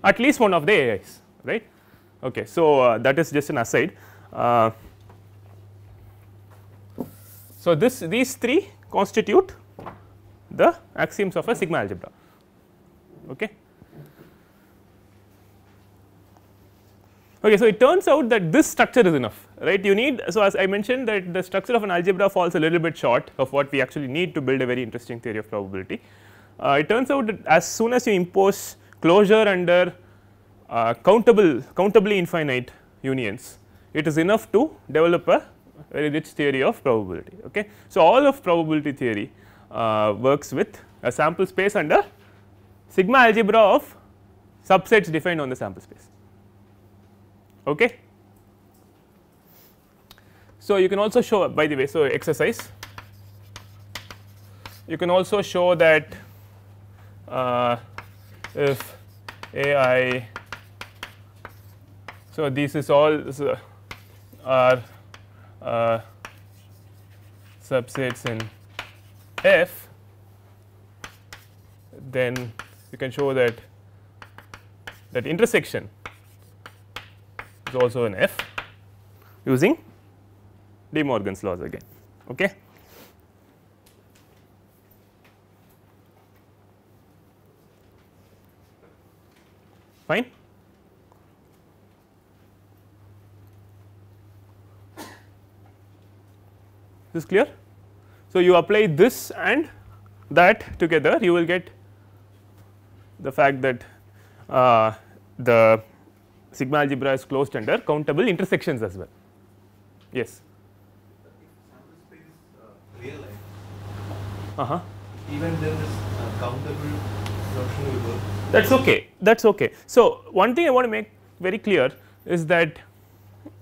S1: at least one of the AIs, right. Okay. So, that is just an aside. So, these three constitute the axioms of a sigma algebra. Okay. Okay, so, it turns out that this structure is enough, right. You need, so as I mentioned that the structure of an algebra falls a little bit short of what we actually need to build a very interesting theory of probability. It turns out that as soon as you impose closure under countably infinite unions, it is enough to develop a very rich theory of probability. Okay. So, all of probability theory works with a sample space and a sigma algebra of subsets defined on the sample space. Okay. So, you can also show, by the way, so exercise, you can also show that if AI, so this is all are subsets in F, then you can show that intersection is also an F using De Morgan's laws again. Okay. Fine. This is clear. So, you apply this and that together, you will get the fact that the sigma algebra is closed under countable intersections as well. Yes.
S5: Sample space is real life. Even then, this countable notion will work.
S1: That's okay. That's okay. So, one thing I want to make very clear is that,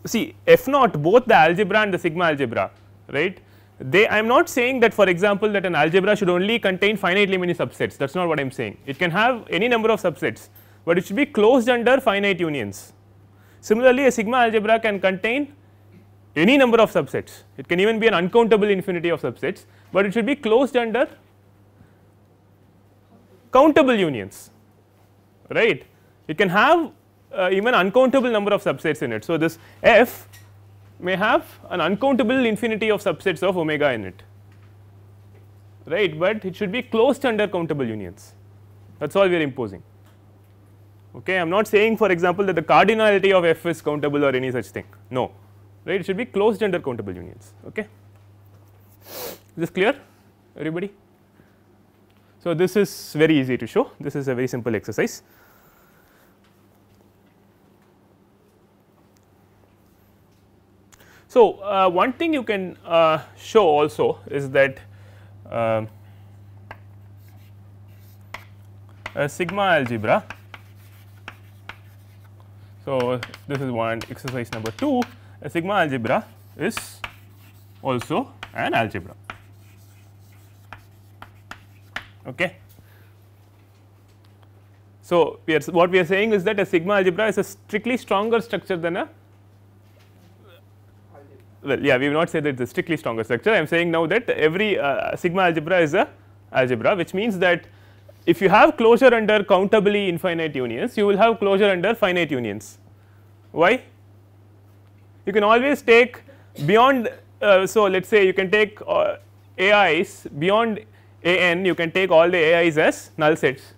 S1: see, F naught, both the algebra and the sigma algebra, right? I am not saying that, for example, that an algebra should only contain finitely many subsets. That is not what I am saying. It can have any number of subsets, but it should be closed under finite unions. Similarly, a sigma algebra can contain any number of subsets. It can even be an uncountable infinity of subsets, but it should be closed under countable unions, right. It can have even uncountable number of subsets in it. So, this F may have an uncountable infinity of subsets of omega in it, right, but it should be closed under countable unions. That is all we are imposing. Okay. I am not saying, for example, that the cardinality of F is countable or any such thing, no, right, it should be closed under countable unions. Okay. Is this clear, everybody? So, this is very easy to show, this is a very simple exercise. So, one thing you can show also is that a sigma algebra. So, this is one exercise number 2, a sigma algebra is also an algebra. Okay. So, what we are saying is that a sigma algebra is a strictly stronger structure than a, well, yeah, we will not say that it is a strictly stronger structure. I am saying now that every sigma algebra is a algebra, which means that if you have closure under countably infinite unions, you will have closure under finite unions. Why? You can always take beyond, so let us say you can take AIs beyond AN, you can take all the AIs as null sets,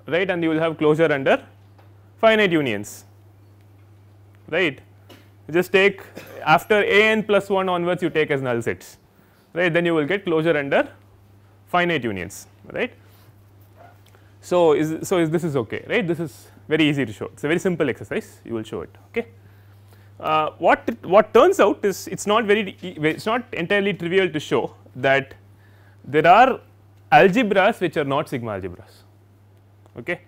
S1: right, and you will have closure under finite unions, right. Just take after AN plus 1 onwards, you take as null sets, right, then you will get closure under finite unions, right. So, this is okay, right, this is very easy to show, it is a very simple exercise, you will show it. Okay. What turns out is it is not entirely trivial to show that there are algebras which are not sigma algebras. Okay.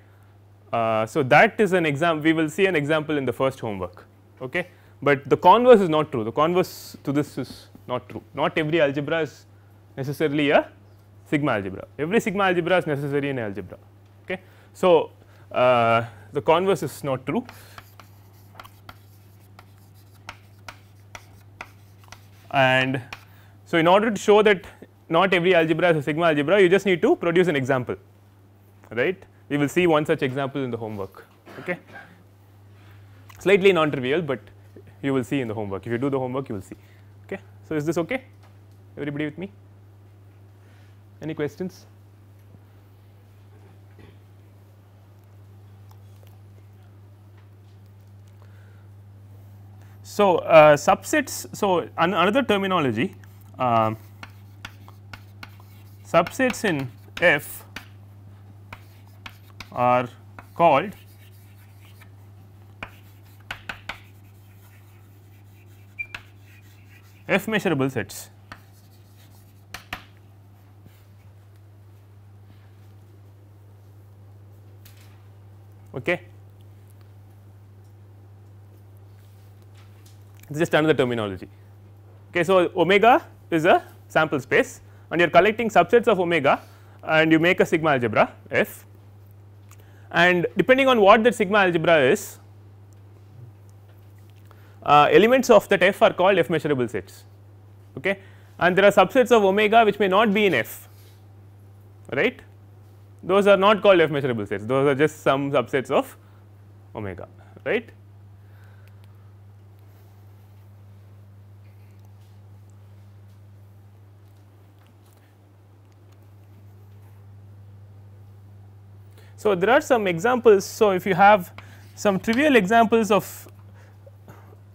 S1: So, that is an example, we will see an example in the first homework. Okay. But the converse is not true, the converse to this is not true, not every algebra is necessarily a sigma algebra, every sigma algebra is necessary in algebra. Okay. So, the converse is not true. And so, in order to show that not every algebra is a sigma algebra, you just need to produce an example, right. We will see one such example in the homework. Okay. Slightly non trivial, but you will see in the homework, if you do the homework you will see. Okay. So, is this okay, everybody with me? Any questions? So, subsets, so another terminology, subsets in F are called F measurable sets. Okay. It is just another terminology. Okay, so, omega is a sample space and you are collecting subsets of omega and you make a sigma algebra F, and depending on what that sigma algebra is, elements of that F are called F measurable sets. Okay. And there are subsets of omega which may not be in F, right. those are not called F measurable sets, those are just some subsets of omega, right. So, there are some examples. So, if you have some trivial examples of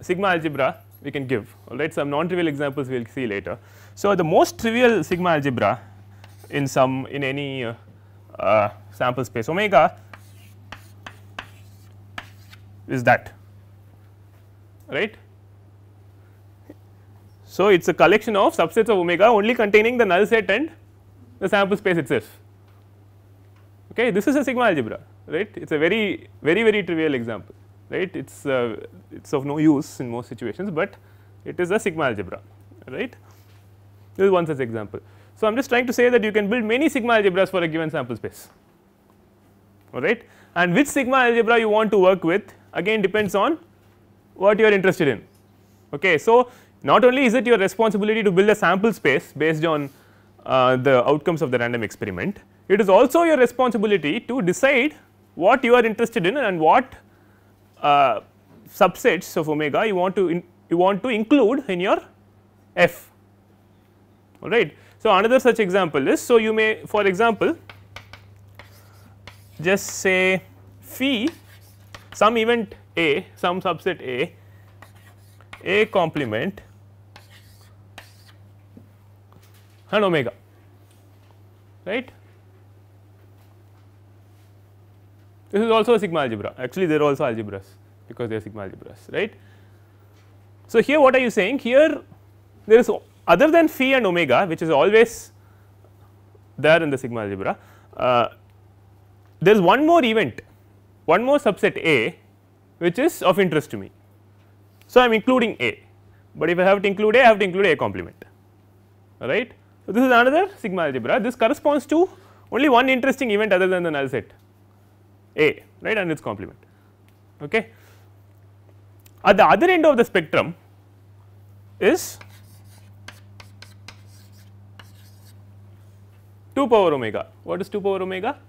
S1: sigma algebra we can give, all right, some non trivial examples we will see later. So, the most trivial sigma algebra in any sample space omega is that, right. So, it is a collection of subsets of omega only containing the null set and the sample space itself. Okay, this is a sigma algebra, right. It is a very trivial example, right. It's of no use in most situations, but it is a sigma algebra, right. This is one such example. So, I am just trying to say that you can build many sigma algebras for a given sample space, all right, and which sigma algebra you want to work with again depends on what you are interested in. Okay, so, not only is it your responsibility to build a sample space based on the outcomes of the random experiment, it is also your responsibility to decide what you are interested in and what subsets of omega you want to include in your F, all right. So, another such example is, so you may for example just say phi some event A, some subset A complement and omega, right. This is also a sigma algebra, actually they are also algebras because they are sigma algebras, right. So, here what are you saying? Here there is other than phi and omega, which is always there in the sigma algebra, there is one more event, one more subset A which is of interest to me. So, I am including A, but if I have to include A, I have to include A complement, right. So, this is another sigma algebra, this corresponds to only one interesting event other than the null set A, right, and its complement. Okay. At the other end of the spectrum is 2 power omega. What is 2 power omega?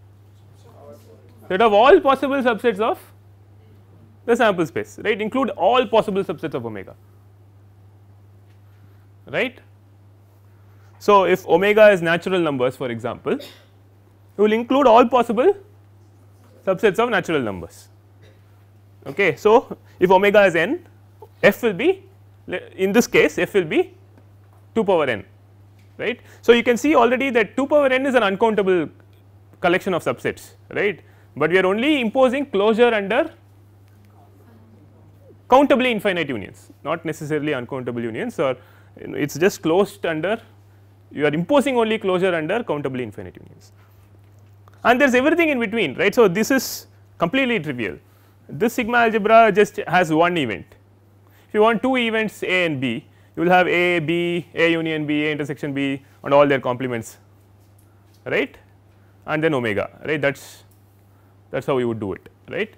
S1: Set of all possible subsets of the sample space, right, include all possible subsets of omega, right. So, if omega is natural numbers for example, you will include all possible subsets of natural numbers. Okay. So, if omega is n, f will be, in this case f will be 2 power n, right. So, you can see already that 2 power n is an uncountable collection of subsets, right, but we are only imposing closure under countably infinite unions, not necessarily uncountable unions, or it is just closed under, you are imposing only closure under countably infinite unions, and there is everything in between, right. So, this is completely trivial. This sigma algebra just has one event. If you want two events A and B, you will have A, B, A union B, A intersection B and all their complements, right, and then omega, right. That is how you would do it, right.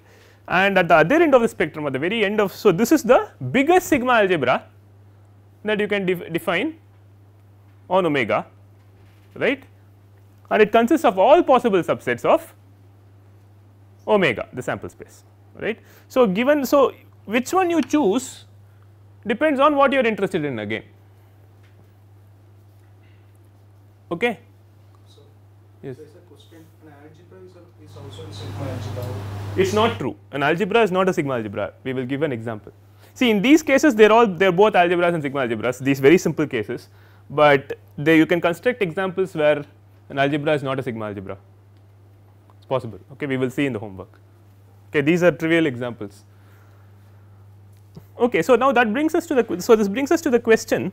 S1: And at the other end of the spectrum, at the very end of, so this is the biggest sigma algebra that you can define on omega, right, and it consists of all possible subsets of omega, the sample space, right. So, given, so which one you choose depends on what you are interested in again. Okay.
S3: So,
S1: yes.
S3: there is a question, an algebra is also a sigma algebra.
S1: It is not true, an algebra is not a sigma algebra, we will give an example. See, in these cases they are both algebras and sigma algebras, these very simple cases, but you can construct examples where an algebra is not a sigma algebra, it is possible. Okay, we will see in the homework. Okay, these are trivial examples. Okay, so now that brings us to the, so this brings us to the question.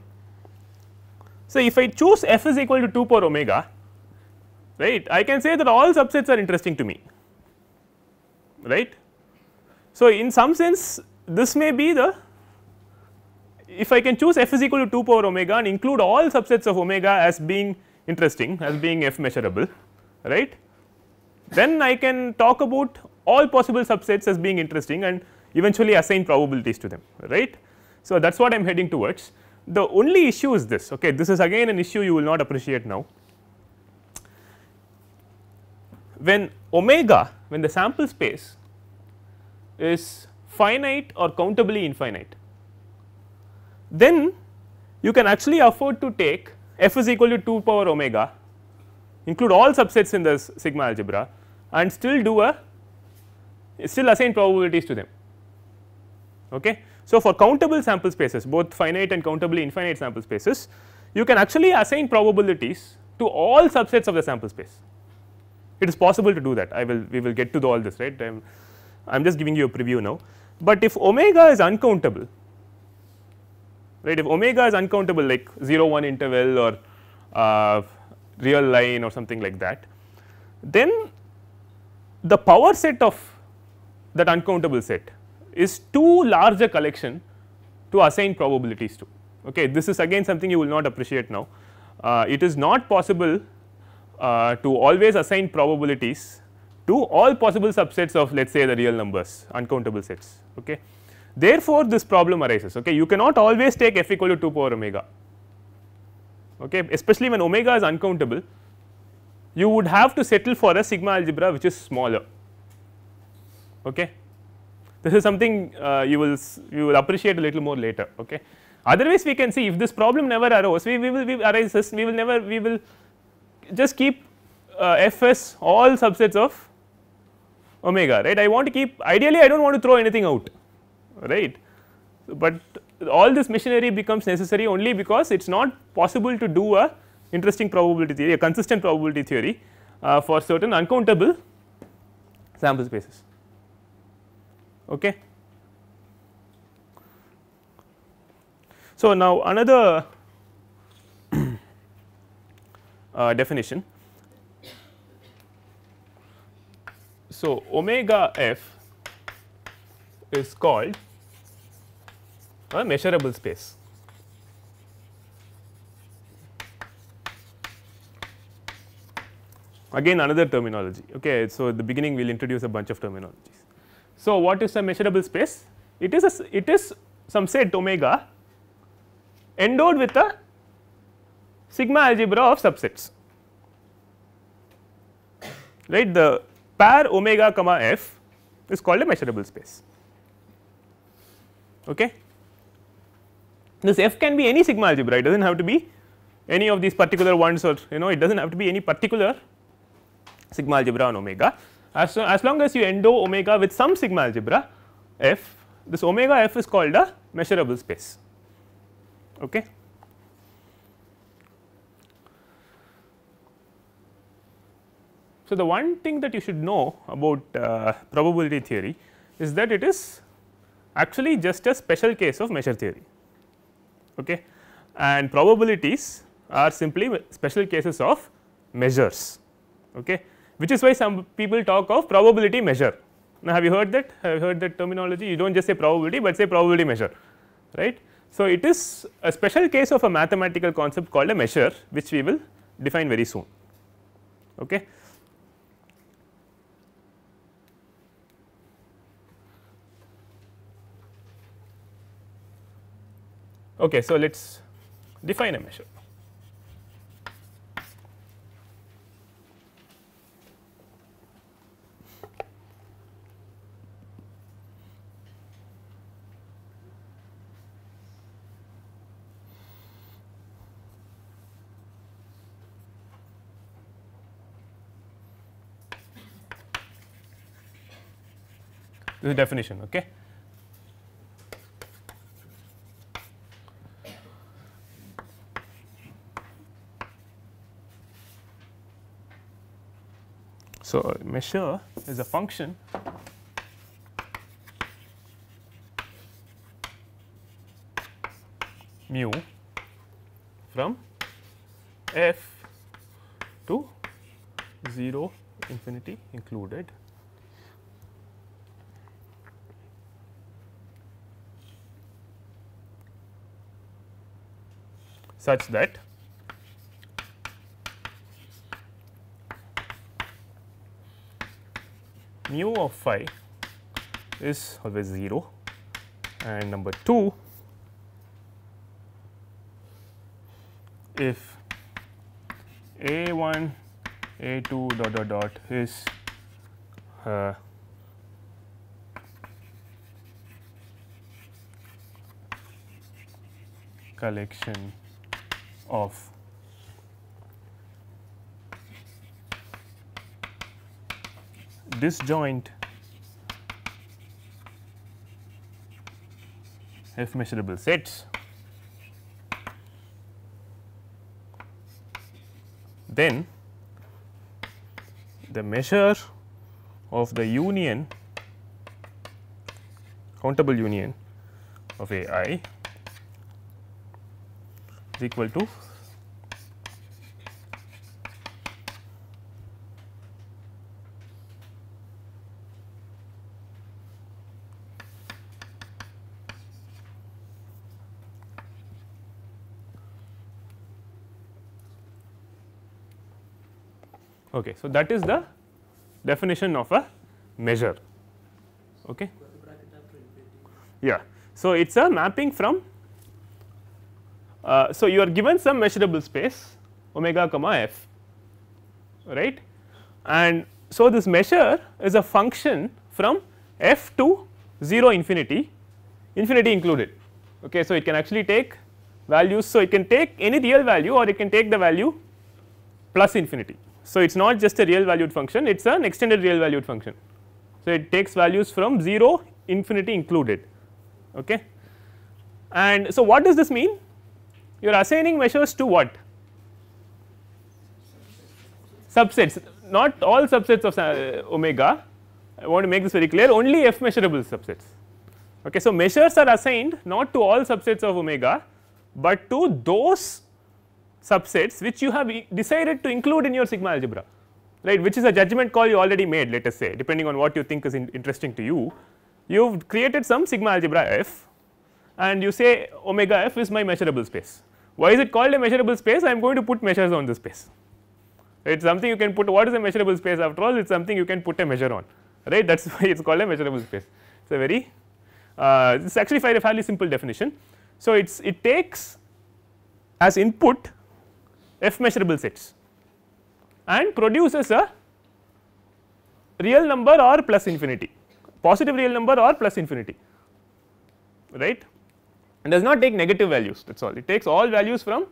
S1: So, if I choose f is equal to 2 power omega, right, I can say that all subsets are interesting to me, right. So, in some sense this may be the, if I can choose f is equal to 2 power omega and include all subsets of omega as being interesting, as being f measurable, right, then I can talk about all possible subsets as being interesting and eventually assign probabilities to them, right. So, that is what I am heading towards. The only issue is this, okay, this is again an issue you will not appreciate now. when omega, when the sample space is finite or countably infinite, then you can actually afford to take f is equal to 2 power omega, include all subsets in the sigma algebra and still do still assign probabilities to them. Okay. So, for countable sample spaces, both finite and countably infinite sample spaces, you can actually assign probabilities to all subsets of the sample space. It is possible to do that. We will get to all this, right. I am just giving you a preview now, but if omega is uncountable, right, if omega is uncountable like 0 1 interval or real line or something like that, then the power set of that uncountable set is too large a collection to assign probabilities to. Okay. This is again something you will not appreciate now. It is not possible to always assign probabilities to all possible subsets of, let us say, the real numbers, uncountable sets. Okay. Therefore, this problem arises. Okay. You cannot always take f equal to 2 power omega, okay. Especially when omega is uncountable, you would have to settle for a sigma algebra which is smaller. Okay. This is something you will appreciate a little more later. Okay. Otherwise, we can see if this problem never arose, we will just keep f as all subsets of omega, right. I want to keep, ideally I do not want to throw anything out, right, but all this machinery becomes necessary only because it is not possible to do a interesting probability theory, a consistent probability theory for certain uncountable sample spaces. Okay. So, now another definition. So, omega f is called a measurable space. Again another terminology. Okay. So, at the beginning we will introduce a bunch of terminologies. So, what is a measurable space? It is some set omega endowed with a sigma algebra of subsets, right. The pair omega comma f is called a measurable space. Okay. This f can be any sigma algebra, it does not have to be any of these particular ones, or it does not have to be any particular sigma algebra on omega. As long as you endow omega with some sigma algebra f, this omega f is called a measurable space. Okay. So, the one thing that you should know about probability theory is that it is actually just a special case of measure theory, okay, and probabilities are simply special cases of measures, okay, which is why some people talk of probability measure. Now, have you heard that? Have you heard that terminology? You do not just say probability, but say probability measure, right. So, it is a special case of a mathematical concept called a measure, which we will define very soon. Okay. Okay, so let us define a measure. This is definition. Okay. So, measure is a function mu from f to 0 infinity included such that mu of phi is always 0, and number 2, if a1 A2 dot dot dot is collection of disjoint F measurable sets, then the measure of the union, countable union of A I is equal to okay. So, that is the definition of a measure. Okay. Yeah. So, it is a mapping from so you are given some measurable space omega comma f, right, and so this measure is a function from f to 0 infinity, infinity included. Okay. So, it can actually take values. So, it can take any real value or it can take the value plus infinity. So, it is not just a real valued function, it is an extended real valued function. So, it takes values from 0 infinity included. Okay. And so, what does this mean? You are assigning measures to what? Subsets, not all subsets of omega. I want to make this very clear, only F measurable subsets. Okay. So, measures are assigned not to all subsets of omega, but to those subsets which you have decided to include in your sigma algebra, right, which is a judgment call you already made, let us say, depending on what you think is interesting to you. You have created some sigma algebra F and you say omega F is my measurable space. Why is it called a measurable space? I am going to put measures on this space. It is something you can put. What is a measurable space? After all, it is something you can put a measure on, right. That is why it is called a measurable space. It is a very this is actually a fairly simple definition. So, it takes as input F measurable sets and produces a real number or plus infinity, positive real number or plus infinity, right, and does not take negative values, that is all. It takes all values from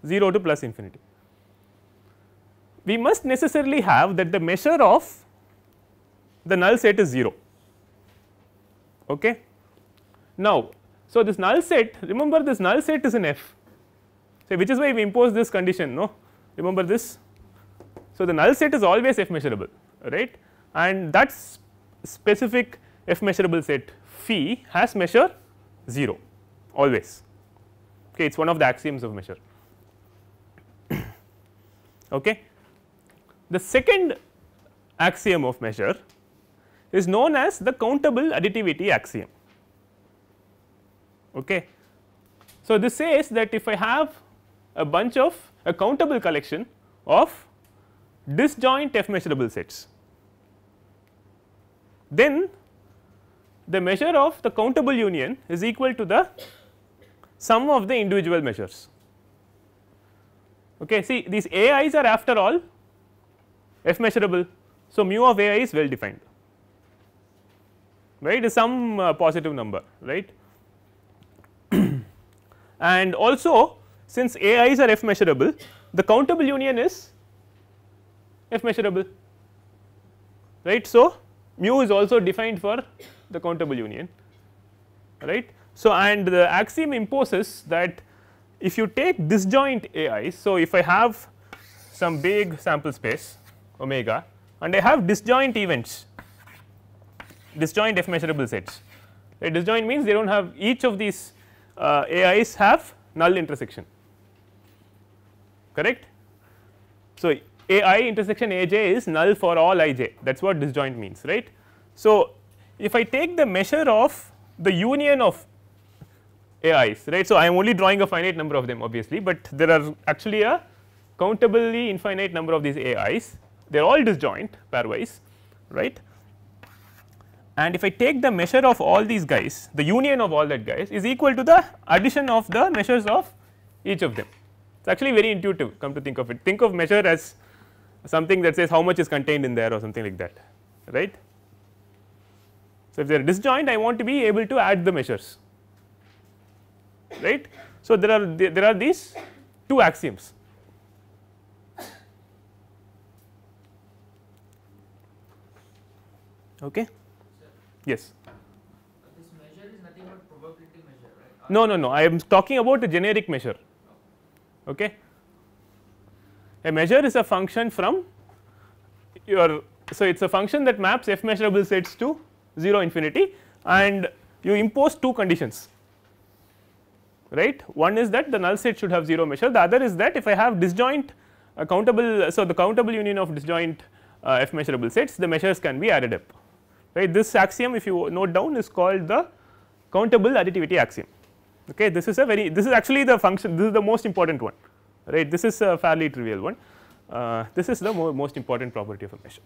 S1: 0 to plus infinity. We must necessarily have that the measure of the null set is 0. Okay. Now, so this null set, remember this null set is in F, so which is why we impose this condition, no, remember this. So, the null set is always F measurable, right, and that specific F measurable set phi has measure 0 always. Okay, it is one of the axioms of measure. Okay. The second axiom of measure is known as the countable additivity axiom. Okay. So, this says that if I have a bunch of a countable collection of disjoint F measurable sets, then the measure of the countable union is equal to the sum of the individual measures. Okay. See, these AIs are after all F measurable. So, mu of AI is well defined, right, is some positive number, right. And also since AIs are F measurable, the countable union is F measurable, right. So, mu is also defined for the countable union, right. So, and the axiom imposes that if you take disjoint AIs, so if I have some big sample space omega and I have disjoint events, disjoint F measurable sets, right. Disjoint means they do not have, each of these AIs have null intersection, correct. So, AI intersection AJ is null for all IJ, that is what disjoint means, right. So, if I take the measure of the union of AIs, right. So, I am only drawing a finite number of them obviously, but there are actually a countably infinite number of these AIs, they are all disjoint pairwise, right. And if I take the measure of all these guys, the union of all that guys is equal to the addition of the measures of each of them. It is actually very intuitive, come to think of it. Think of measure as something that says how much is contained in there or something like that, right. So, if they are disjoint, I want to be able to add the measures, right. So, there are these two axioms. Okay. Yes.
S6: This measure is nothing but probability measure, right?
S1: No, I am talking about a generic measure. Okay. A measure is a function from your, so it is a function that maps f measurable sets to 0 infinity, and you impose two conditions, right. One is that the null set should have 0 measure, the other is that if I have disjoint countable, so the countable union of disjoint f measurable sets, the measures can be added up, right. This axiom, if you note down, is called the countable additivity axiom. Okay. This is actually the function, this is the most important one, right. This is a fairly trivial one, this is the most important property of a measure.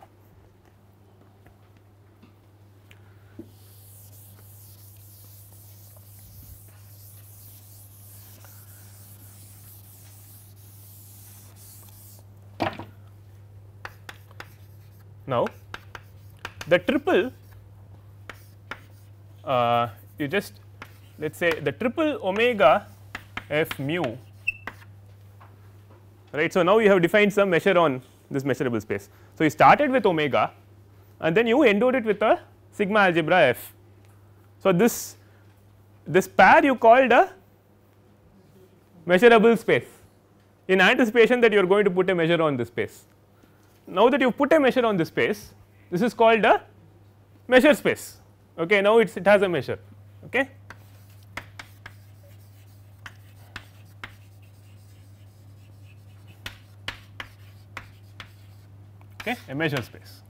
S1: Now, the triple you just let us say the triple omega f mu, right. So, now you have defined some measure on this measurable space. So, you started with omega and then you endowed it with a sigma algebra f. So, this pair you called a measurable space in anticipation that you are going to put a measure on this space. Now that you put a measure on this space, this is called a measure space. Okay. Now it has a measure. Okay. Okay, a measure space.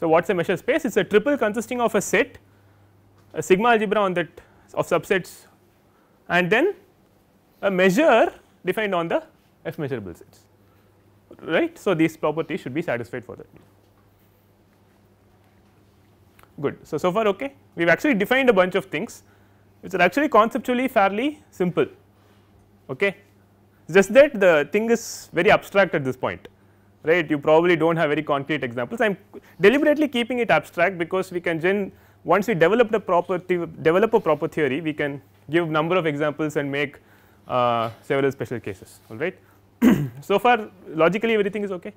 S1: So, what is a measure space? It is a triple consisting of a set, a sigma algebra on that of subsets, and then a measure defined on the f measurable sets, right. So, these properties should be satisfied for that. Good. So, so far okay. We have actually defined a bunch of things which are actually conceptually fairly simple, okay. Just that the thing is very abstract at this point, right. You probably do not have very concrete examples. I am deliberately keeping it abstract because we can once we develop a proper theory, we can give number of examples and make several special cases, all right. So far logically everything is okay.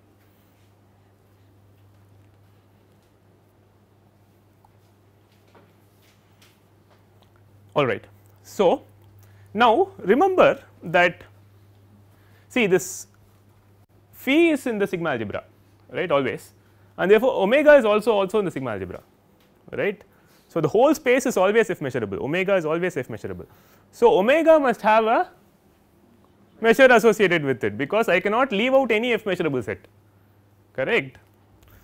S1: All right. So, now remember that, see, this phi is in the sigma algebra, right, always, and therefore, omega is also in the sigma algebra, right. So, the whole space is always f measurable, omega is always f measurable. So, omega must have a measure associated with it, because I cannot leave out any f measurable set, correct.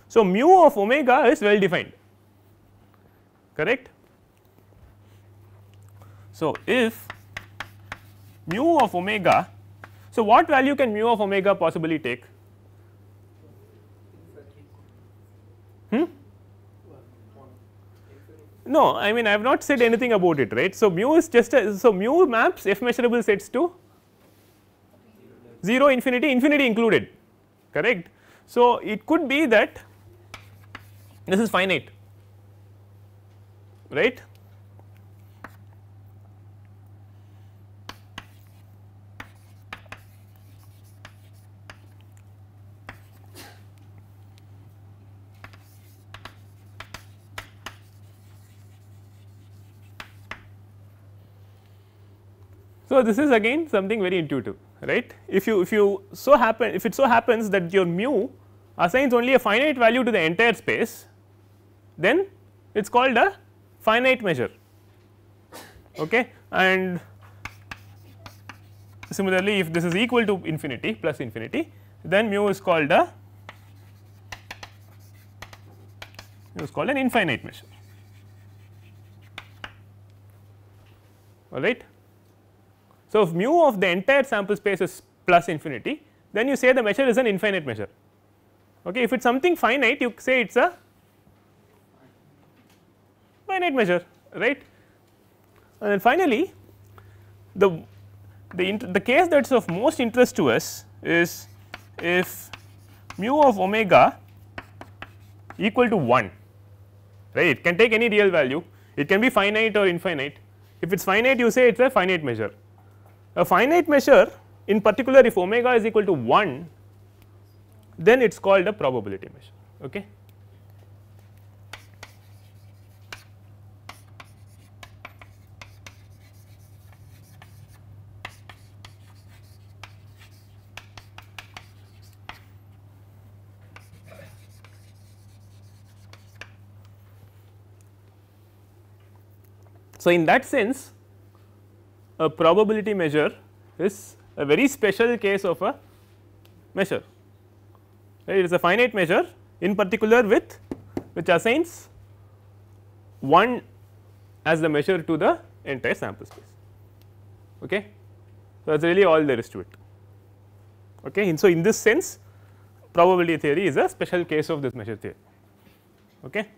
S1: So, mu of omega is well defined, correct. So, if mu of omega, so what value can mu of omega possibly take? No, I mean I have not said anything about it, right. So, mu is just so mu maps f measurable sets to 0, infinity, infinity included, correct. So, it could be that this is finite, right. So, this is again something very intuitive, right. If it so happens that your mu assigns only a finite value to the entire space, then it is called a finite measure, okay. And similarly, if this is equal to infinity plus infinity, then mu is called an infinite measure, all right. So, if mu of the entire sample space is plus infinity, then you say the measure is an infinite measure, okay. If it is something finite, you say it is a finite measure, right. And then finally, the case that is of most interest to us is if mu of omega equal to 1, right. It can take any real value, it can be finite or infinite. If it is finite, you say it is a finite measure. A finite measure, in particular if omega is equal to 1, then it is called a probability measure. Okay. So, in that sense a probability measure is a very special case of a measure, right. It is a finite measure, in particular which assigns 1 as the measure to the entire sample space. Okay. So, that is really all there is to it. Okay. And so, in this sense probability theory is a special case of this measure theory. Okay.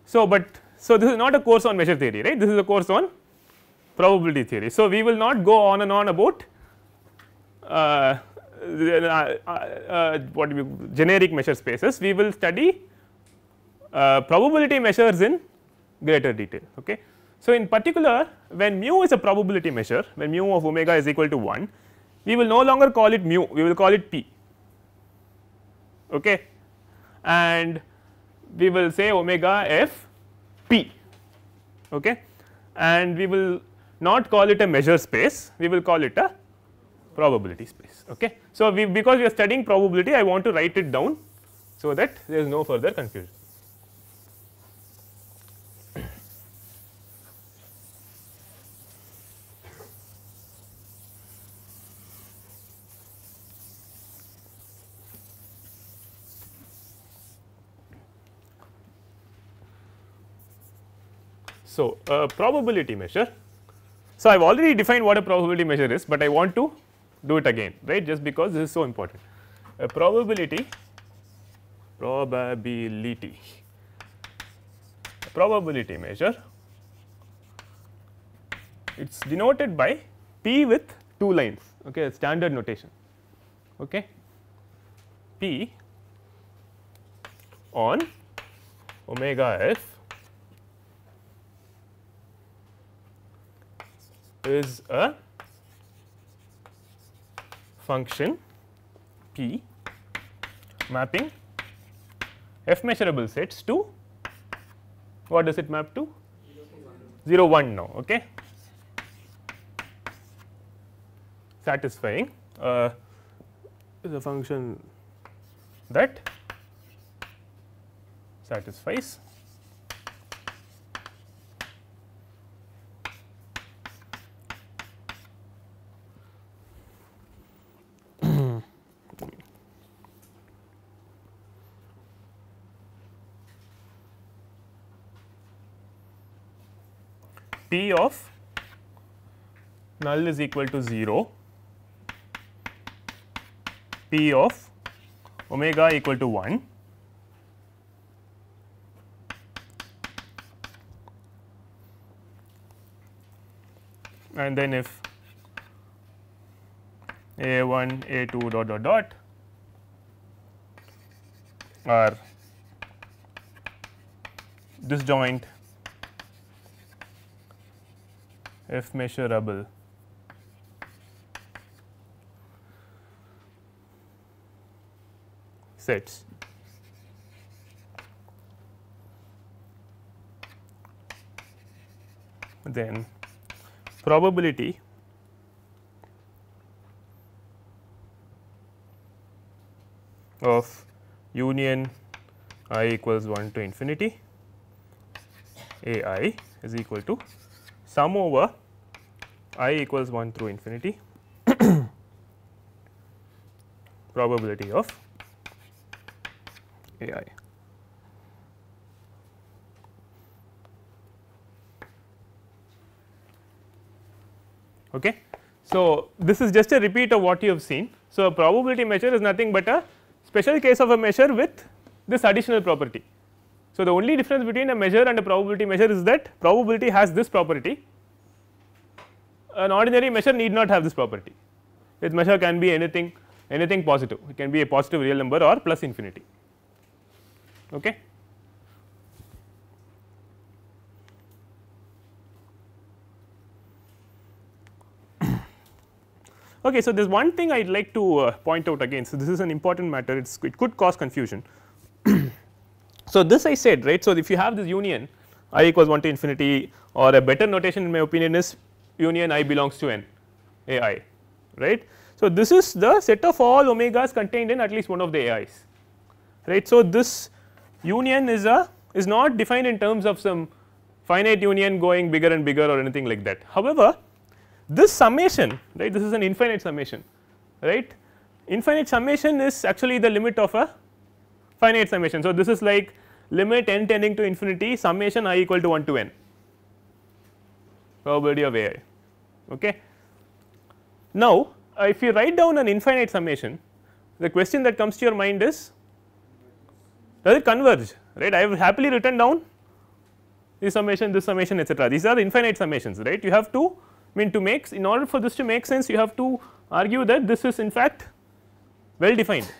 S1: So, so this is not a course on measure theory, right, this is a course on probability theory. So, we will not go on and on about generic measure spaces, we will study probability measures in greater detail. Okay. So, in particular when mu is a probability measure, when mu of omega is equal to 1, we will no longer call it mu, we will call it p, okay, and we will say omega f p, okay, and we will not call it a measure space, we will call it a probability space. Okay. So, because we are studying probability, I want to write it down so that there is no further confusion. So, a probability measure. So, I have already defined what a probability measure is, but I want to do it again, right, just because this is so important. A probability measure, it is denoted by p with 2 lines, okay, standard notation, okay, p on omega f is a function p mapping f measurable sets to, what does it map to? 0 1 now, okay, satisfying is a function that satisfies p of null is equal to 0, p of omega equal to 1, and then if a1 a2 dot dot dot are disjoint f measurable sets, then probability of union I equals 1 to infinity a I is equal to sum over I equals 1 through infinity probability of a I. Okay. So, this is just a repeat of what you have seen. So, a probability measure is nothing but a special case of a measure with this additional property. So, the only difference between a measure and a probability measure is that probability has this property, an ordinary measure need not have this property. Its measure can be anything anything positive, it can be a positive real number or plus infinity. Okay. Okay, so there is one thing I would like to point out again. So, this is an important matter, it could cause confusion. So, this I said, right. So, if you have this union I equals 1 to infinity, or a better notation in my opinion is union I belongs to n a I, right. So, this is the set of all omegas contained in at least one of the a i's, right. So, this union is not defined in terms of some finite union going bigger and bigger or anything like that. However, this summation, right, this is an infinite summation, right. Infinite summation is actually the limit of a finite summation. So, this is like limit n tending to infinity summation I equal to 1 to n probability of a I. Okay. Now, if you write down an infinite summation, the question that comes to your mind is, does it converge, right. I have happily written down this summation etc. These are infinite summations, right. You have to to make, in order for this to make sense, you have to argue that this is in fact well defined,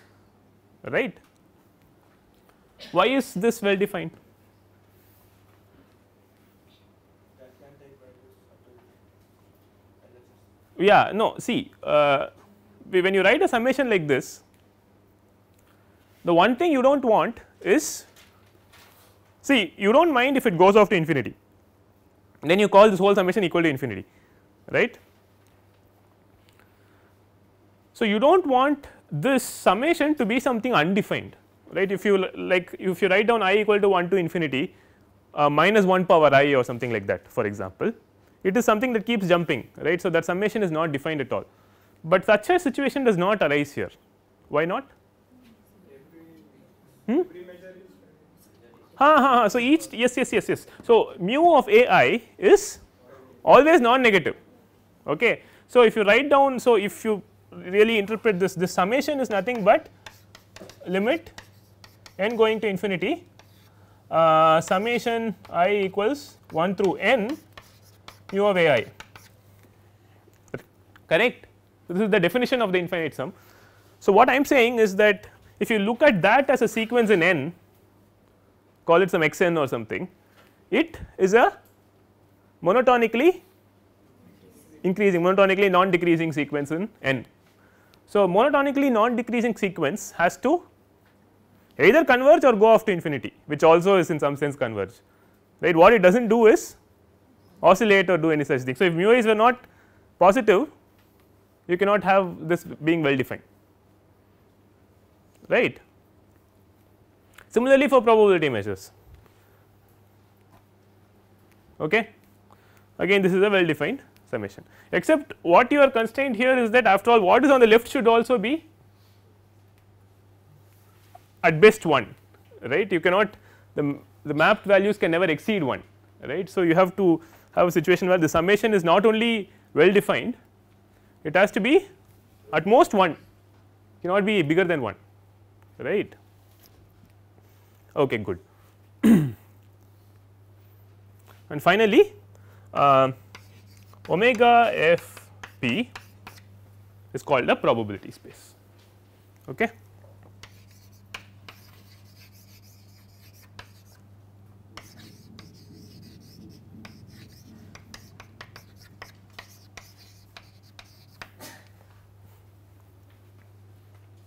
S1: right. Why is this well defined? Yeah, no, see, when you write a summation like this, the one thing you do not want is, see, you do not mind if it goes off to infinity, then you call this whole summation equal to infinity, right. So, you do not want this summation to be something undefined, right. If you if you write down I equal to 1 to infinity minus 1 power I or something like that, for example, it is something that keeps jumping, right. So, that summation is not defined at all, but such a situation does not arise here. Why not? So, each yes. So, mu of a I is always non negative. Okay. So, if you write down, so if you really interpret this summation is nothing but limit n going to infinity summation I equals 1 through n mu of a I, correct. So, this is the definition of the infinite sum. So, what I am saying is that if you look at that as a sequence in n, call it some x n or something, it is a monotonically increasing, monotonically non decreasing sequence in n. So, monotonically non decreasing sequence has to either converge or go off to infinity, which also is in some sense converge, right. What it does not do is oscillate or do any such thing. So, if mu i's were not positive, you cannot have this being well defined, right. Similarly, for probability measures, okay. Again this is a well defined summation, except what you are constrained here is that after all what is on the left should also be at best 1, right. You cannot, the mapped values can never exceed 1, right. So, you have to have a situation where the summation is not only well defined, it has to be at most 1, cannot be bigger than 1, right. Okay, good. And finally, omega f p is called a probability space. Okay.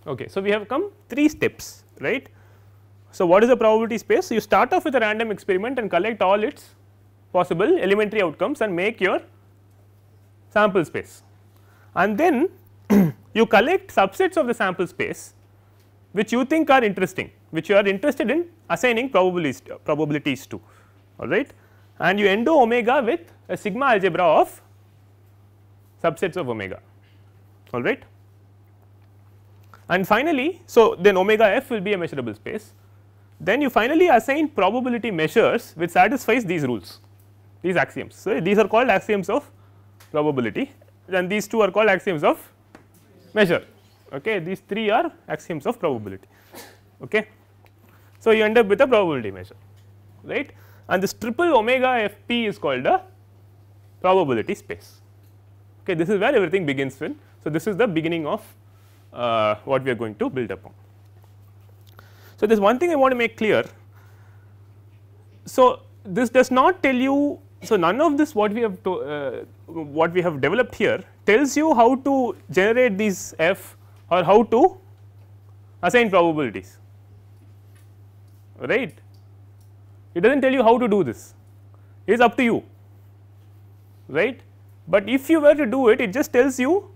S1: Okay, so we have come 3 steps, right. So, what is a probability space? So, you start off with a random experiment and collect all its possible elementary outcomes and make your sample space, and then you collect subsets of the sample space which you think are interesting, which you are interested in assigning probabilities to, all right, and you endo omega with a sigma algebra of subsets of omega, all right. And finally, so then omega f will be a measurable space, then you finally assign probability measures which satisfies these rules, these axioms. So, these are called axioms of probability, and these 2 are called axioms of measure. Okay. These 3 are axioms of probability. Okay. So, you end up with a probability measure, right, and this triple omega f p is called a probability space. Okay. This is where everything begins with. So, this is the beginning of what we are going to build upon. So, there is one thing I want to make clear. So, this does not tell you, so none of this what we have developed here tells you how to generate these f or how to assign probabilities, right. It does not tell you how to do this, it is up to you, right. But if you were to do it, it just tells you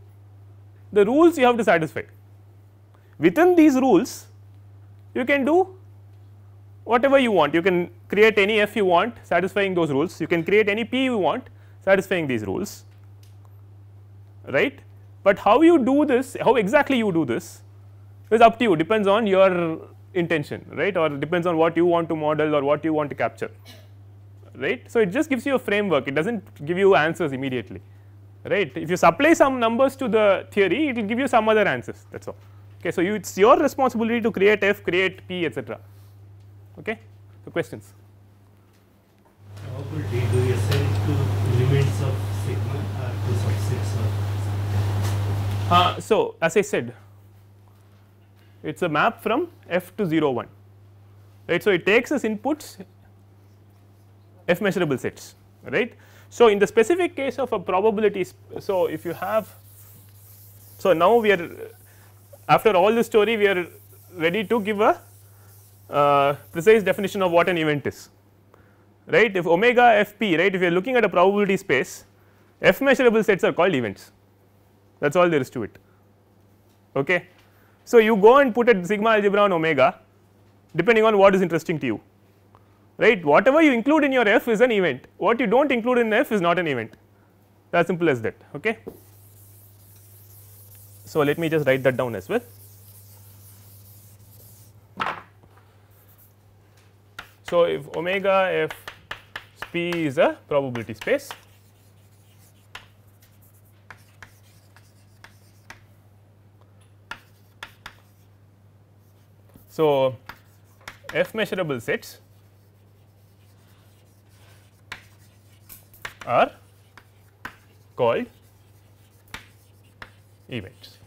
S1: the rules you have to satisfy. Within these rules you can do whatever you want, you can create any f you want satisfying those rules, you can create any p you want satisfying these rules, right. But how you do this, how exactly you do this is up to you, depends on your intention, right, or depends on what you want to model or what you want to capture, right. So, it just gives you a framework, it does not give you answers immediately, right. If you supply some numbers to the theory, it will give you some other answers, that is all. Okay, so, it is your responsibility to create f, create p, etc. Okay. So, questions?
S2: Probability, do you assign to elements of sigma or to subsets of?
S1: So, as I said, it is a map from f to 0 1, right. So, it takes as inputs f measurable sets, right. So, in the specific case of a probability, so if you have, so now we are, after all this story we are ready to give a precise definition of what an event is, right. If omega f p, right, if you are looking at a probability space, f measurable sets are called events, that is all there is to it. Okay. So, you go and put a sigma algebra on omega depending on what is interesting to you, right. Whatever you include in your f is an event, what you do not include in f is not an event, as simple as that. Okay. So, let me just write that down as well. So, if omega f p is a probability space, so f measurable sets are called events.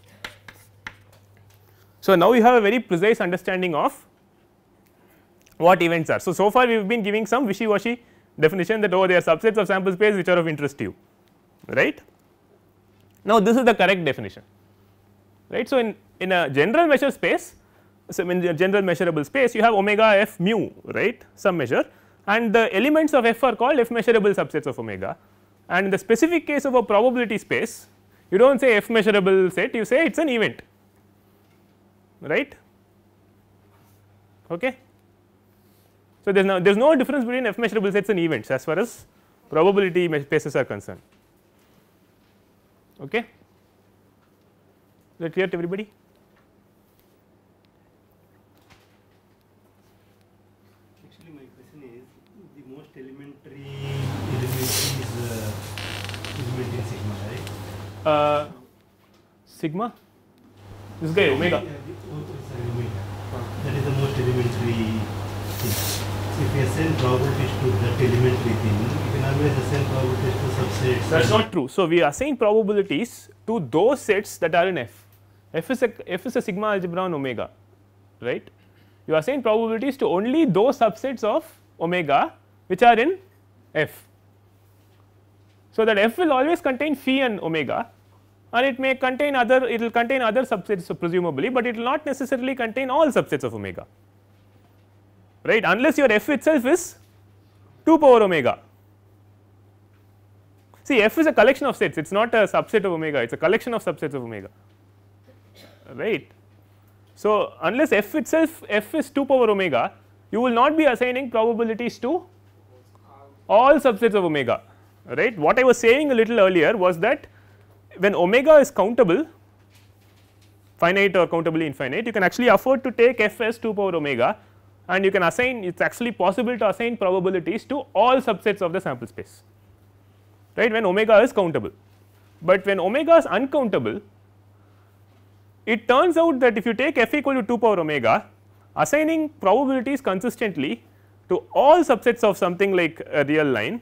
S1: So, now you have a very precise understanding of what events are. So far we have been giving some wishy washy definition that they are subsets of sample space which are of interest to you, right. Now, this is the correct definition, right. So, in a general measure space, so in the general measurable space you have omega f mu, right, some measure, and the elements of f are called f measurable subsets of omega, and in the specific case of a probability space you do not say f measurable set, you say it is an event, right. Okay. So, there is no difference between f measurable sets and events as far as probability spaces are concerned. Okay. Is that clear to everybody?
S2: Actually, my question is the most elementary element is element in sigma, right?
S1: Sigma, this guy omega.
S2: Sorry, omega. That is the most elementary thing. If you assign probabilities to that elementary thing, you can always assign probabilities to subsets.
S1: That is not true. So, we assign probabilities to those sets that are in f. F is a sigma algebra on omega, right. You assign probabilities to only those subsets of omega which are in f. So, that f will always contain phi and omega, and it may contain other, it will contain other subsets presumably, but it will not necessarily contain all subsets of omega, right, unless your f itself is 2 power omega. See, f is a collection of sets, it is not a subset of omega, it is a collection of subsets of omega, right. So, unless f itself f is 2 power omega, you will not be assigning probabilities to all subsets of omega, right. What I was saying a little earlier was that when omega is countable, finite or countably infinite, you can actually afford to take f as 2 power omega, and you can assign, it is actually possible to assign probabilities to all subsets of the sample space, right, when omega is countable. But when omega is uncountable, it turns out that if you take f equal to 2 power omega, assigning probabilities consistently to all subsets of something like a real line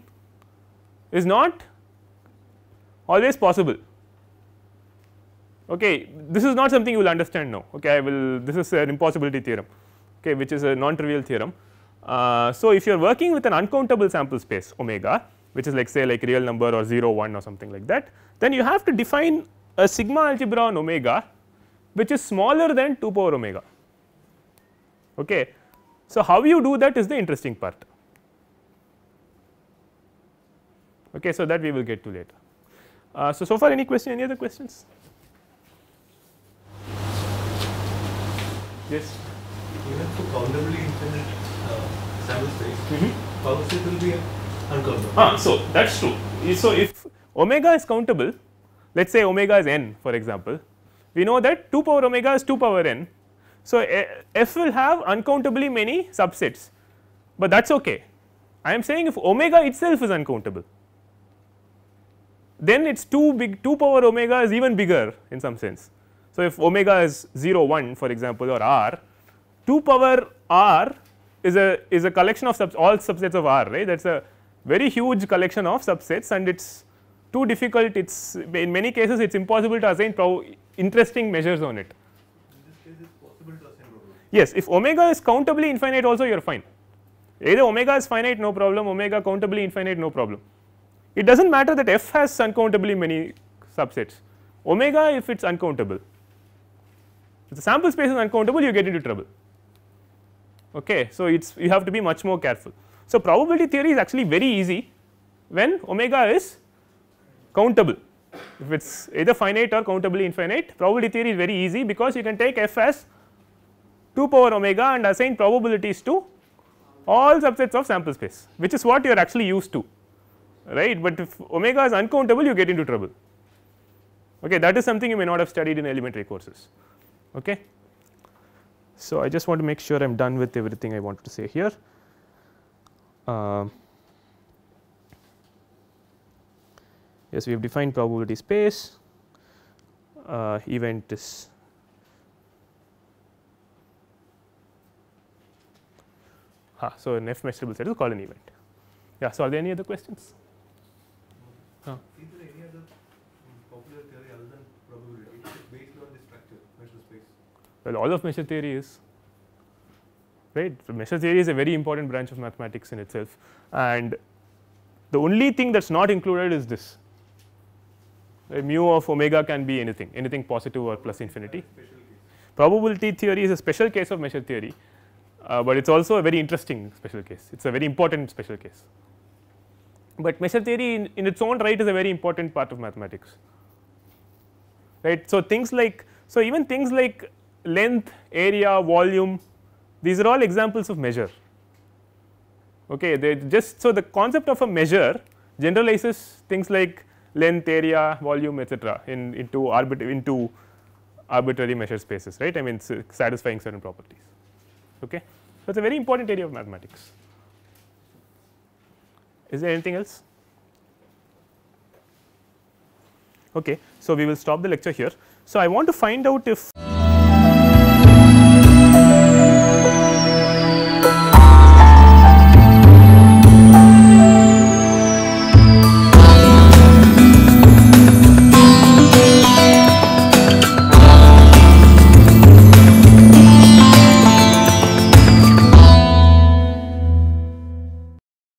S1: is not always possible, Okay, this is not something you will understand now. Okay, I will. This is an impossibility theorem, okay, which is a non-trivial theorem. So if you are working with an uncountable sample space omega, which is like say like real number or 0 1 or something like that, then you have to define a sigma algebra on omega which is smaller than 2 power omega. Okay. So how you do that is the interesting part. Okay, so that we will get to later. So far any question, any other questions? Yes.
S5: Even for countably infinite sample space, it will be uncountable.
S1: So that's true. So if omega is countable, let us say omega is n for example, we know that 2 power omega is 2 power n. So f will have uncountably many subsets, but that is okay. I am saying if omega itself is uncountable, then it is too big, 2 power omega is even bigger in some sense. So if omega is 0 1 for example or r, 2 power r is a collection of all subsets of r, right. That is a very huge collection of subsets, and it is too difficult, it is in many cases it is impossible to assign interesting measures on it.
S5: In this case, it is possible to assign probability.
S1: Yes, if omega is countably infinite also you are fine. Either omega is finite no problem, omega countably infinite no problem. It does not matter that f has uncountably many subsets, omega if it is uncountable. If the sample space is uncountable you get into trouble. Okay, so it's you have to be much more careful. So probability theory is actually very easy when omega is countable. If it is either finite or countably infinite, probability theory is very easy because you can take f as 2 power omega and assign probabilities to all subsets of sample space, which is what you are actually used to, right. But if omega is uncountable you get into trouble. Okay, that is something you may not have studied in elementary courses. Okay. So I just want to make sure I am done with everything I wanted to say here. Yes, we have defined probability space, event is so an f measurable set is called an event. Yeah, so are there any other questions?
S5: Is there any other popular theory other than probability based on this structure, measure space?
S1: Well, all of measure theory is, right. So measure theory is a very important branch of mathematics in itself, and the only thing that is not included is this. Mu of omega can be anything, anything positive or plus infinity. Probability theory is a special case of measure theory, but it is also a very interesting special case, it is a very important special case. But measure theory in its own right is a very important part of mathematics, right. So things like, so even things like length, area, volume, these are all examples of measure. Okay, they just, so the concept of a measure generalizes things like length, area, volume, etc. into arbitrary measure spaces, right. I mean satisfying certain properties. Okay. So it is a very important area of mathematics. Is there anything else? Okay. So we will stop the lecture here. So I want to find out if